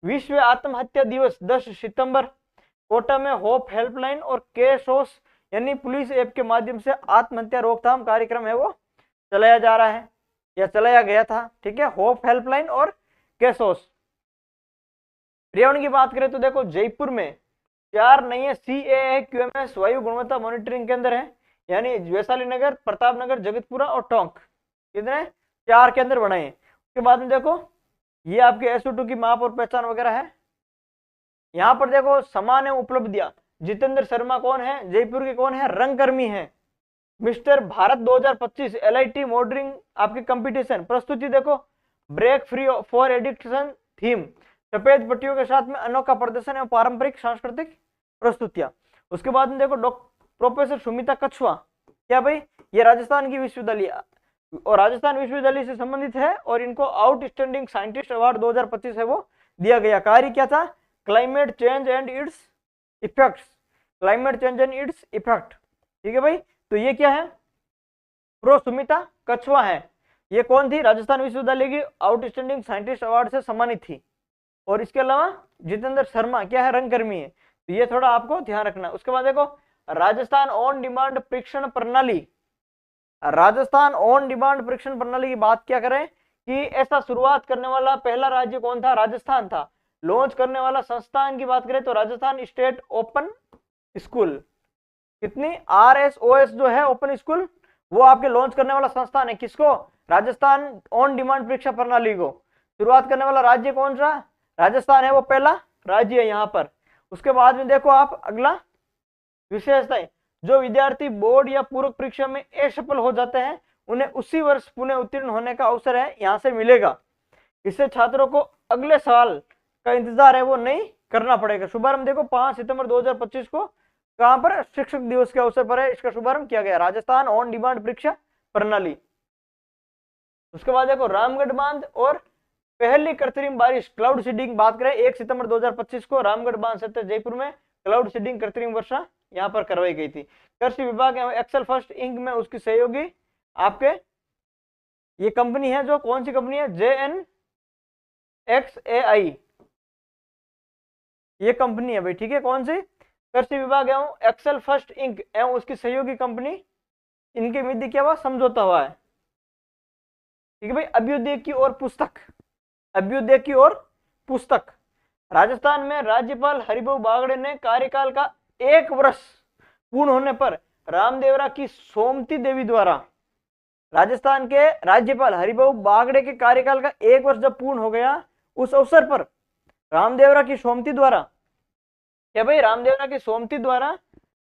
विश्व आत्महत्या दिवस 10 सितंबर, कोटा में होप हेल्पलाइन और केसोस यानी पुलिस ऐप के माध्यम से आत्महत्या रोकथाम कार्यक्रम है वो चलाया जा रहा है या चलाया गया था। ठीक है, होप हेल्पलाइन और केसोस। पर्यावरण की बात करें तो देखो जयपुर में 4 नए CAAQMS वायु गुणवत्ता मॉनिटरिंग केंद्र है, यानी वैशाली नगर, प्रताप नगर, जगतपुरा और टोंक, कितने 4 केंद्र बनाए। उसके बाद में देखो ये आपके SO2 की माप और पहचान वगैरह है। यहाँ पर देखो समान उपलब्धियां, जितेंद्र शर्मा कौन है, जयपुर के कौन है, रंगकर्मी है। मिस्टर भारत 2025 LIT मॉडलिंग आपकी कंपटीशन। प्रस्तुति देखो, break free for addiction theme, सफेद पट्टियों के साथ में अनोखा प्रदर्शन एवं पारंपरिक सांस्कृतिक प्रस्तुतियां। उसके बाद में देखो प्रोफेसर सुमिता कछुआ, क्या भाई, ये राजस्थान की विश्वविद्यालय और राजस्थान विश्वविद्यालय से संबंधित है, और इनको आउटस्टैंडिंग साइंटिस्ट अवार्ड 2025 है वो दिया गया। कार्य क्या था, climate change and it's effects, climate change and its effect. ठीक है भाई, तो ये क्या है, प्रो सुमिता कछुआ है। ये कौन थी, राजस्थान विश्वविद्यालय की आउटस्टैंडिंग साइंटिस्ट अवार्ड से सम्मानित थी। और इसके अलावा जितेंद्र शर्मा क्या है, रंगकर्मी है। तो ये थोड़ा आपको ध्यान रखना। उसके बाद देखो राजस्थान ऑन डिमांड परीक्षण प्रणाली, राजस्थान ऑन डिमांड परीक्षण प्रणाली की बात क्या करें कि ऐसा शुरुआत करने वाला पहला राज्य कौन था, राजस्थान था। लॉन्च करने वाला संस्थान की बात करें तो राजस्थान स्टेट ओपन स्कूल, कितनी RSOS जो है ओपन स्कूल, वो आपके लॉन्च करने वाला संस्थान है। किसको, राजस्थान ऑन डिमांड परीक्षा प्रणाली को शुरुआत करने वाला राज्य कौन सा, राजस्थान है, वो पहला राज्य है यहाँ पर। उसके बाद में देखो आप अगला विशेषताएं, जो विद्यार्थी बोर्ड या पूरक परीक्षा में असफल हो जाते हैं उन्हें उसी वर्ष पुनः उत्तीर्ण होने का अवसर है यहाँ से मिलेगा। इससे छात्रों को अगले साल का इंतजार है वो नहीं करना पड़ेगा। शुभारंभ देखो 5 सितंबर 2025 को कहां पर, शिक्षक दिवस के अवसर पर है इसका शुभारंभ किया गया, राजस्थान ऑन डिमांड परीक्षा प्रणाली। उसके बाद देखो रामगढ़ बांध और पहली कृत्रिम बारिश क्लाउड सीडिंग बात करें 1 सितंबर 2025 को रामगढ़ बांध सहित जयपुर में क्लाउड सीडिंग कृत्रिम वर्षा यहाँ पर करवाई गई थी। कृषि विभाग एवं एक्सेल फर्स्ट इंक में उसकी सहयोगी आपके ये कंपनी है, जो कौन सी कंपनी है, JNXAI ये कंपनी है भाई, ठीक है। कौन सी, कृषि विभाग एवं एक्सेल फर्स्ट इंक एवं उसकी सहयोगी कंपनी, इनके मध्य क्या हुआ, समझौता हुआ है, ठीक है भाई। अभ्युदय की ओर पुस्तक, अभ्युदय की ओर पुस्तक, राजस्थान में राज्यपाल हरिभाऊ बागड़े ने कार्यकाल का 1 वर्ष पूर्ण होने पर रामदेवरा की सोमती देवी द्वारा, राजस्थान के राज्यपाल हरिभाऊ बागड़े के कार्यकाल का 1 वर्ष जब पूर्ण हो गया, उस अवसर पर रामदेवरा की सोमती द्वारा, क्या भाई, रामदेवरा की सोमती द्वारा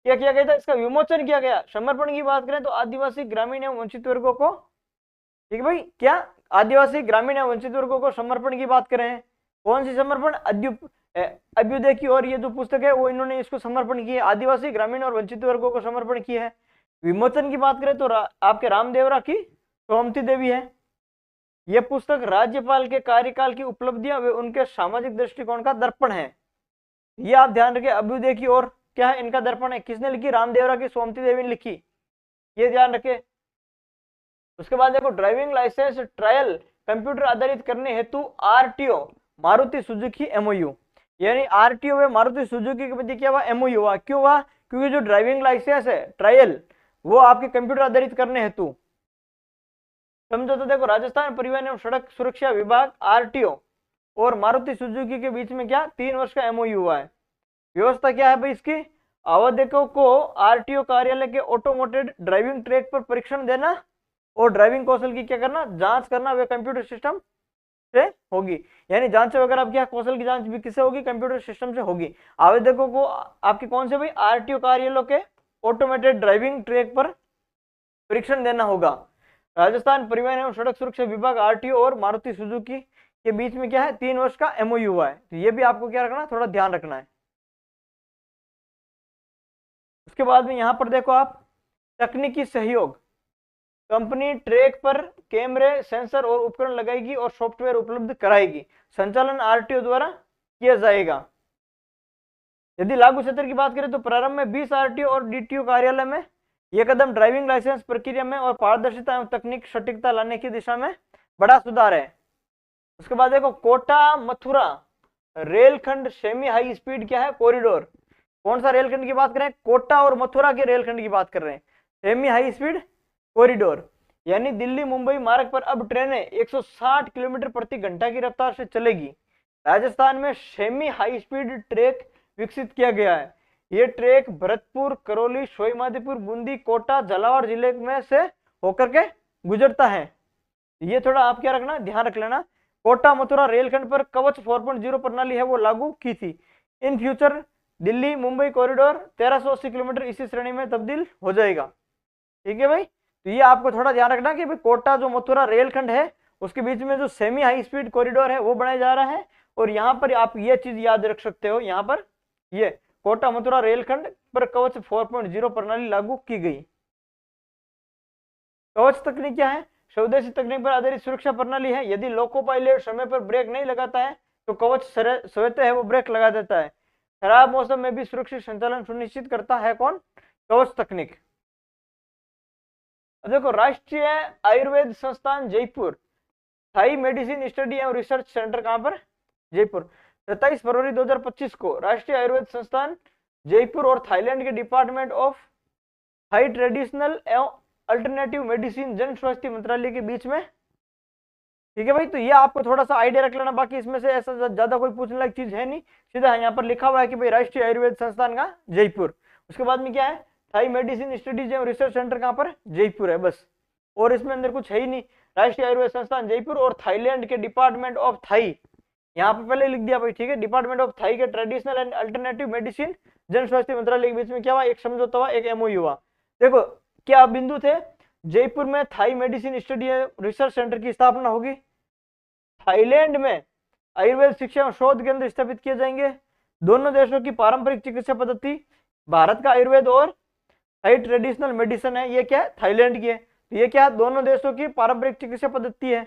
क्या किया गया था, इसका विमोचन किया गया। समर्पण की बात करें तो आदिवासी ग्रामीण एवं वंचित वर्गों को, ठीक है भाई, क्या आदिवासी ग्रामीण एवं वंचित वर्गों को समर्पण की बात करें, कौन सी समर्पण, अभ्युदय की ओर ये जो पुस्तक है वो इन्होंने इसको समर्पण की है, आदिवासी ग्रामीण और वंचित वर्गों को समर्पण की है। विमोचन की बात करें तो आपके रामदेवरा की सोमती देवी है। यह पुस्तक राज्यपाल के कार्यकाल की उपलब्धियां व उनके सामाजिक दृष्टिकोण का दर्पण है। ये आप ध्यान रखें, अभ्युदय की ओर क्या है, इनका दर्पण है। किसने लिखी, रामदेवरा की सोमती देवी ने लिखी, ये ध्यान रखें। उसके बाद देखो, ड्राइविंग लाइसेंस ट्रायल कंप्यूटर आधारित करने हेतु आरटीओ मारुति सुजुकी एमओयू, यानी आरटीओ व मारुति सुजुकी के मध्य क्या हुआ, एमओयू हुआ। क्यों हुआ, क्योंकि जो ड्राइविंग लाइसेंस है ट्रायल वो आपके कंप्यूटर आधारित करने हेतु समझो। तो देखो, राजस्थान परिवहन एवं सड़क सुरक्षा विभाग आरटीओ और मारुति सुजुकी के बीच में क्या 3 वर्ष का एमओयू हुआ है। व्यवस्था क्या है भाई इसकी, आवेदकों को आरटीओ कार्यालय के ऑटोमेटेड ड्राइविंग ट्रैक पर परीक्षण देना और ड्राइविंग कौशल की क्या करना, जांच करना, वे कंप्यूटर सिस्टम से होगी। यानी जांच वगैरह अब क्या, कौशल की जांच भी किससे होगी, कंप्यूटर सिस्टम से होगी। आवेदकों को आपके कौन से भाई, आरटीओ कार्यालयों के ऑटोमेटेड ड्राइविंग ट्रैक पर परीक्षण देना होगा। राजस्थान परिवहन एवं सड़क सुरक्षा विभाग आरटीओ और मारुति सुजुकी के बीच में क्या है, 3 वर्ष का एमओयू हुआ है। तो ये भी आपको क्या रखना है, थोड़ा ध्यान रखना है। उसके बाद में यहां पर देखो आप, तकनीकी सहयोग, कंपनी ट्रैक पर कैमरे, सेंसर और उपकरण लगाएगी और सॉफ्टवेयर उपलब्ध कराएगी। संचालन आरटीओ द्वारा किया जाएगा। यदि लागू क्षेत्र की बात करें तो प्रारंभ में 20 आरटीओ और डीटीओ कार्यालय में यह कदम ड्राइविंग लाइसेंस प्रक्रिया में और पारदर्शिता एवं तकनीक सटीकता लाने की दिशा में बड़ा सुधार है। उसके बाद देखो, कोटा मथुरा रेलखंड सेमी हाई स्पीड क्या है, कॉरिडोर। कौन सा रेलखंड की बात करें, कोटा और मथुरा के रेलखंड की बात कर रहे हैं, सेमी हाई स्पीड कॉरिडोर। यानी दिल्ली मुंबई मार्ग पर अब ट्रेनें 160 किलोमीटर प्रति घंटा की रफ्तार से चलेगी। राजस्थान में सेमी हाई स्पीड ट्रैक विकसित किया गया है। ये ट्रैक भरतपुर, करौली, सवाईमाधोपुर, बूंदी, कोटा, झालावाड़ जिले में से होकर के गुजरता है। ये थोड़ा आप क्या रखना, ध्यान रख लेना। कोटा मथुरा रेलखंड पर कवच 4.0 प्रणाली है वो लागू की थी। In future Delhi Mumbai corridor 1380 kilometre इसी श्रेणी में तब्दील हो जाएगा, ठीक है भाई। तो ये आपको थोड़ा ध्यान रखना कि भाई कोटा जो मथुरा रेलखंड है उसके बीच में जो सेमी हाई स्पीड कॉरिडोर है वो बनाया जा रहा है। और यहाँ पर आप ये चीज याद रख सकते हो, यहाँ पर ये कोटा मथुरा रेलखंड पर कवच 4.0 प्रणाली लागू की गई। कवच तकनीक क्या है, स्वदेशी तकनीक पर आधारित सुरक्षा प्रणाली है। यदि लोको पायलट समय पर ब्रेक नहीं लगाता है तो कवच स्वतः है वो ब्रेक लगा देता है। खराब मौसम में भी सुरक्षित संचालन सुनिश्चित करता है कौन, कवच तकनीक। देखो, राष्ट्रीय आयुर्वेद संस्थान जयपुर, थाई मेडिसिन स्टडी एवं रिसर्च सेंटर कहां पर, जयपुर। 27 फरवरी 2025 को राष्ट्रीय आयुर्वेद संस्थान जयपुर और थाईलैंड के डिपार्टमेंट ऑफ थाई ट्रेडिशनल एवं अल्टरनेटिव मेडिसिन जन स्वास्थ्य मंत्रालय के बीच में, ठीक है भाई। तो ये आपको थोड़ा सा आइडिया रख लेना, बाकी इसमें से ऐसा ज्यादा कोई पूछने लायक चीज है नहीं, सीधा यहाँ पर लिखा हुआ है कि भाई राष्ट्रीय आयुर्वेद संस्थान का जयपुर। उसके बाद में क्या है, थाई मेडिसिन स्टडीज एवं रिसर्च सेंटर कहाँ पर, जयपुर है बस, और इसमें अंदर कुछ है ही नहीं। राष्ट्रीय आयुर्वेद संस्थान जयपुर और थाईलैंड के डिपार्टमेंट ऑफ थाई, यहाँ पर पहले लिख दिया भाई, ठीक है। डिपार्टमेंट ऑफ थाई के ट्रेडिशनल एंड अल्टरनेटिव मेडिसिन जन स्वास्थ्य मंत्रालय के बीच में क्या हुआ, एक समझौता हुआ, एक एमओयू हुआ। देखो क्या बिंदु थे, जयपुर में Thai medicine study research centre की स्थापना होगी, थाईलैंड में आयुर्वेद शिक्षा और शोध केंद्र स्थापित किए जाएंगे। दोनों देशों की पारंपरिक चिकित्सा पद्धति, भारत का आयुर्वेद और थाई ट्रेडिशनल मेडिसिन है, ये क्या है, थाईलैंड की है। तो ये क्या है, दोनों देशों की पारंपरिक चिकित्सा पद्धति है।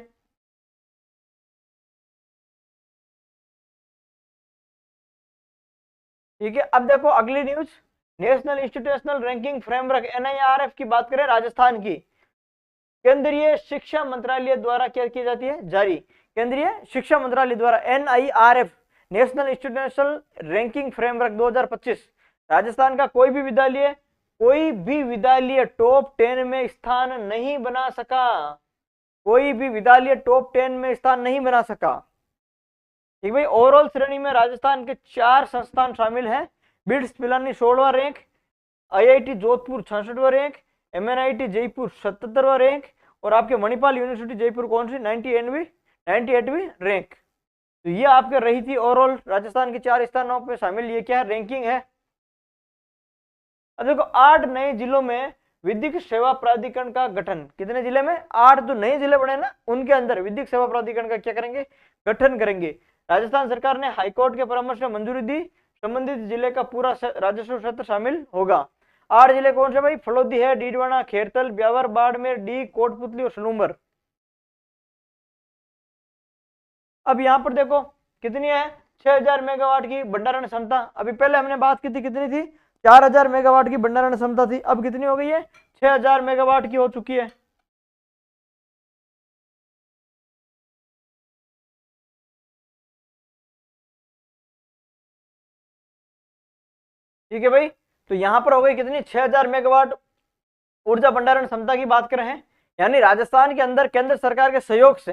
ठीक है, अब देखो अगली news, national institutional ranking framework NIRF की बात करें राजस्थान की, केंद्रीय शिक्षा मंत्रालय द्वारा क्या की जाती है, जारी। केंद्रीय शिक्षा मंत्रालय द्वारा NIRF national institutional ranking framework 2025। Rajasthan का कोई भी विद्यालय टॉप 10 में स्थान नहीं बना सका, कोई भी विद्यालय टॉप 10 में स्थान नहीं बना सका। ठीक भाई, ओवरऑल श्रेणी में राजस्थान के 4 संस्थान शामिल हैं। बिट्स पिलानी 16वां रैंक, IIT जोधपुर 66वां रैंक, MNIT जयपुर 77वां रैंक, और आपके मणिपाल यूनिवर्सिटी जयपुर कौन सी 98वीं रैंक। तो ये आपके रही थी ओवरऑल राजस्थान के 4 स्थानों पे शामिल, ये क्या रैंकिंग है। अब देखो 8 नए जिलों में विधिक सेवा प्राधिकरण का गठन, कितने जिले में, 8 जो नए जिले बने ना उनके अंदर विधिक सेवा प्राधिकरण का क्या करेंगे, गठन करेंगे। राजस्थान सरकार ने हाईकोर्ट के परामर्श में मंजूरी दी, संबंधित जिले का पूरा राजस्व क्षेत्र शामिल होगा। 8 जिले कौन से भाई, फलोदी है, डीडवाना, खेरतल, ब्यावर, बाड़मेर, डी, कोटपुतली और सलूंबर। अब यहाँ पर देखो कितनी है, 6000 मेगावाट की भंडारण क्षमता। अभी पहले हमने बात की थी कितनी थी, 4000 मेगावाट की भंडारण क्षमता थी, अब कितनी हो गई है, 6000 मेगावाट की हो चुकी है। ठीक है भाई, तो यहां पर हो गई कितनी, 6000 मेगावाट ऊर्जा भंडारण क्षमता की बात कर रहे हैं। यानी राजस्थान के अंदर केंद्र सरकार के सहयोग से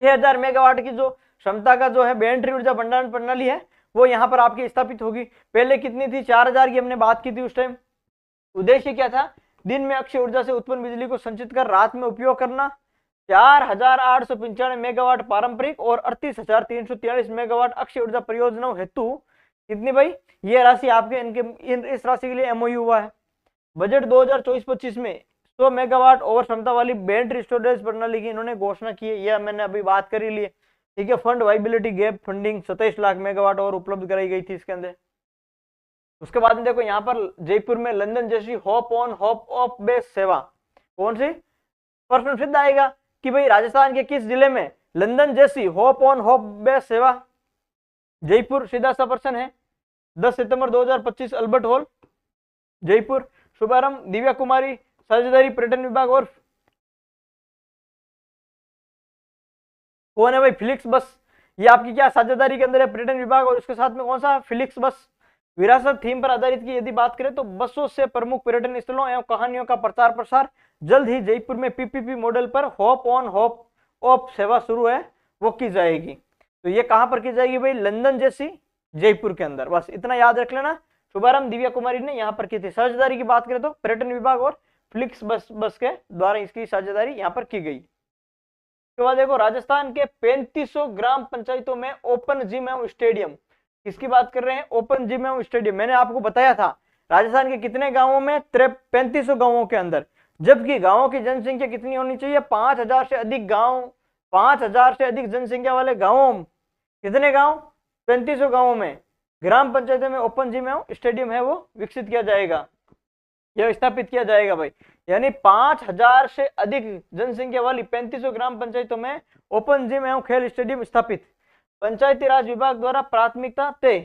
6000 मेगावाट की जो क्षमता का जो है बैटरी ऊर्जा भंडारण प्रणाली है वो यहाँ पर आपकी स्थापित होगी। पहले कितनी थी, 4000 की हमने बात की थी उस टाइम। उद्देश्य क्या था, दिन में अक्षय ऊर्जा से उत्पन्न बिजली को संचित कर रात में उपयोग करना। 4895 मेगावाट पारंपरिक और 38343 मेगावाट अक्षय ऊर्जा परियोजनाओं हेतु कितनी भाई, ये राशि आपके इस राशि के लिए MOU हुआ है। बजट 2024-25 में 100 मेगावाट ओवर क्षमता वाली बैटरी स्टोरेज प्रणाली की इन्होंने घोषणा की है, यह मैंने अभी बात कर ही ली है। ठीक है, fund viability gap funding 27 lakh megawatt और उपलब्ध कराई गई थी इसके अंदर। उसके बाद में देखो यहाँ पर जयपुर में लंदन जैसी hope on hope of base सेवा, कौन सी, प्रश्न सिद्ध आएगा कि भाई राजस्थान के किस जिले में लंदन जैसी होप ऑन होप बेस सेवा। जयपुर सीधा सा प्रश्न है, 10 सितंबर 2025 अल्बर्ट हॉल जयपुर। शुभारंभ दिव्या कुमारी, साझेदारी पर्यटन विभाग और कौन है भाई, फिलिक्स बस। ये आपकी क्या साझेदारी के अंदर है, पर्यटन विभाग और उसके साथ में कौन सा, फिलिक्स बस। विरासत थीम पर आधारित की यदि बात करें तो बसों से प्रमुख पर्यटन स्थलों एवं कहानियों का प्रचार प्रसार। जल्द ही जयपुर में PPP मॉडल पर होप ऑन होप ऑफ सेवा शुरू है वो की जाएगी। तो ये कहां पर की जाएगी भाई, लंदन जैसी जयपुर के अंदर, बस इतना याद रख लेना। शुभारंभ दिव्या कुमारी ने यहाँ पर की थी। साझेदारी की बात करें तो पर्यटन विभाग और फ्लिक्स बस के द्वारा इसकी साझेदारी यहाँ पर की गई। उसके बाद देखो राजस्थान के 3500 ग्राम पंचायतों में ओपन जिम एवं स्टेडियम, किसकी बात कर रहे हैं, ओपन जिम एवं स्टेडियम। मैंने आपको बताया था राजस्थान के कितने गांवों में, 3500 गांवों के अंदर, जबकि गांवों की जनसंख्या कितनी होनी चाहिए, 5000 से अधिक गांव, 5000 से अधिक जनसंख्या वाले गांवों, कितने गांव, 3500 गांवों में ग्राम पंचायतों में ओपन जिम एवं स्टेडियम है वो विकसित किया जाएगा, यह स्थापित किया जाएगा भाई। यानी 5000 से अधिक जनसंख्या वाली 3500 ग्राम पंचायतों में ओपन जिम एवं खेल स्टेडियम स्थापित। पंचायती राज विभाग द्वारा प्राथमिकता तय।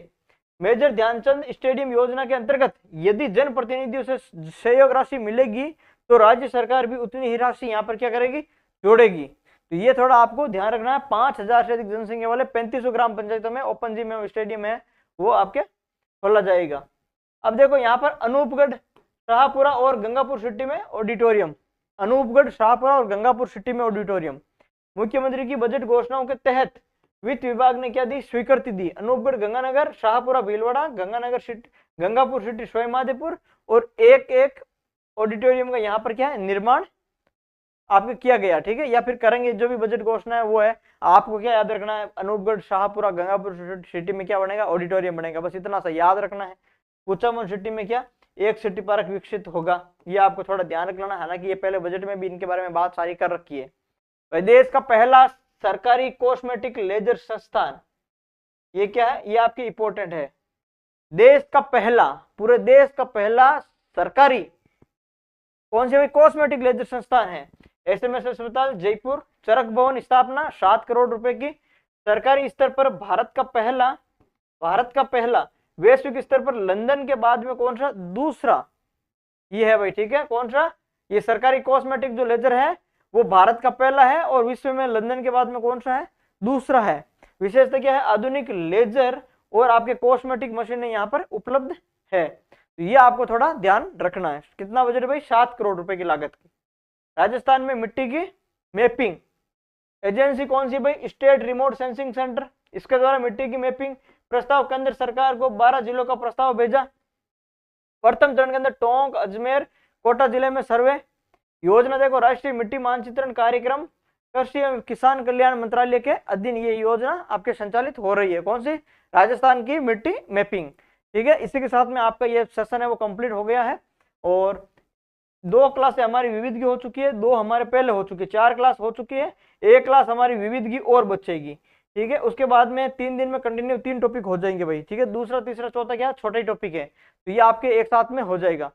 मेजर ध्यानचंद स्टेडियम योजना के अंतर्गत यदि जनप्रतिनिधियों से सहयोग राशि मिलेगी तो राज्य सरकार भी उतनी ही राशि यहाँ पर क्या करेगी, जोड़ेगी। तो ये थोड़ा आपको ध्यान रखना है, 5000 से अधिक जनसंख्या वाले 3500 ग्राम पंचायतों में ओपन जिम एवं स्टेडियम है वो आपके खोला जाएगा। अब देखो यहाँ पर अनूपगढ़, शाहपुरा और गंगापुर सिटी में ऑडिटोरियम, अनूपगढ़, शाहपुरा और गंगापुर सिटी में ऑडिटोरियम। मुख्यमंत्री की बजट घोषणाओं के तहत वित्त विभाग ने क्या दी, स्वीकृति दी। अनूपगढ़ गंगानगर, शाहपुरा भीलवाड़ा, गंगानगर सिटी, गंगापुर सिटी सवाईमाधोपुर और एक ऑडिटोरियम का यहाँ पर क्या है, निर्माण आपके किया गया। ठीक है, या फिर करेंगे, जो भी बजट घोषणा है वो है। आपको क्या याद रखना है, अनूपगढ़, शाहपुरा, गंगापुर सिटी में क्या बनेगा, ऑडिटोरियम बनेगा, बस इतना सा याद रखना है। कुचामन सिटी में क्या, एक सिटी पार्क विकसित होगा, ये आपको थोड़ा ध्यान रखना। हालांकि ये पहले बजट में भी इनके बारे में बात सारी कर रखी है। देश का पहला सरकारी कॉस्मेटिक लेजर संस्थान, ये क्या है, ये आपकी इंपॉर्टेंट है। देश का पहला, पूरे देश का पहला सरकारी कौन से भाई, कॉस्मेटिक लेजर संस्थान है। SMS अस्पताल जयपुर, चरक भवन स्थापना 7 करोड़ रुपए की। सरकारी स्तर पर भारत का पहला वैश्विक स्तर पर लंदन के बाद में कौन सा दूसरा, ये है भाई, ठीक है, कौन सा, ये सरकारी कॉस्मेटिक जो लेजर है वो भारत का पहला है और विश्व में लंदन के बाद में कौन सा है, दूसरा है। विशेषता क्या है, आधुनिक लेजर और आपके कॉस्मेटिक मशीनें यहाँ पर उपलब्ध है। तो ये आपको थोड़ा ध्यान रखना है। कितना बजट है भाई, 7 करोड़ रुपए की लागत की। राजस्थान में मिट्टी की मैपिंग एजेंसी कौन सी भाई, स्टेट रिमोट सेंसिंग सेंटर, इसके द्वारा मिट्टी की मैपिंग प्रस्ताव केंद्र सरकार को 12 जिलों का प्रस्ताव भेजा। प्रथम चरण के अंदर टोंक, अजमेर, कोटा जिले में सर्वे। योजना देखो, राष्ट्रीय मिट्टी मानचित्रण कार्यक्रम कृषि एवं किसान कल्याण मंत्रालय के अधीन ये योजना आपके संचालित हो रही है। कौन सी, राजस्थान की मिट्टी मैपिंग, ठीक है। इसी के साथ में आपका ये सेशन है वो कंप्लीट हो गया है और 2 क्लास हमारी विविध की हो चुकी है, 2 हमारे पहले हो चुकी है, 4 क्लास हो चुकी है, 1 क्लास हमारी विविध की और बचेगी, ठीक है। उसके बाद में 3 दिन में कंटिन्यू 3 टॉपिक हो जाएंगे भाई, ठीक है। दूसरा, तीसरा, चौथा क्या छोटा ही टॉपिक है, तो ये आपके एक साथ में हो जाएगा।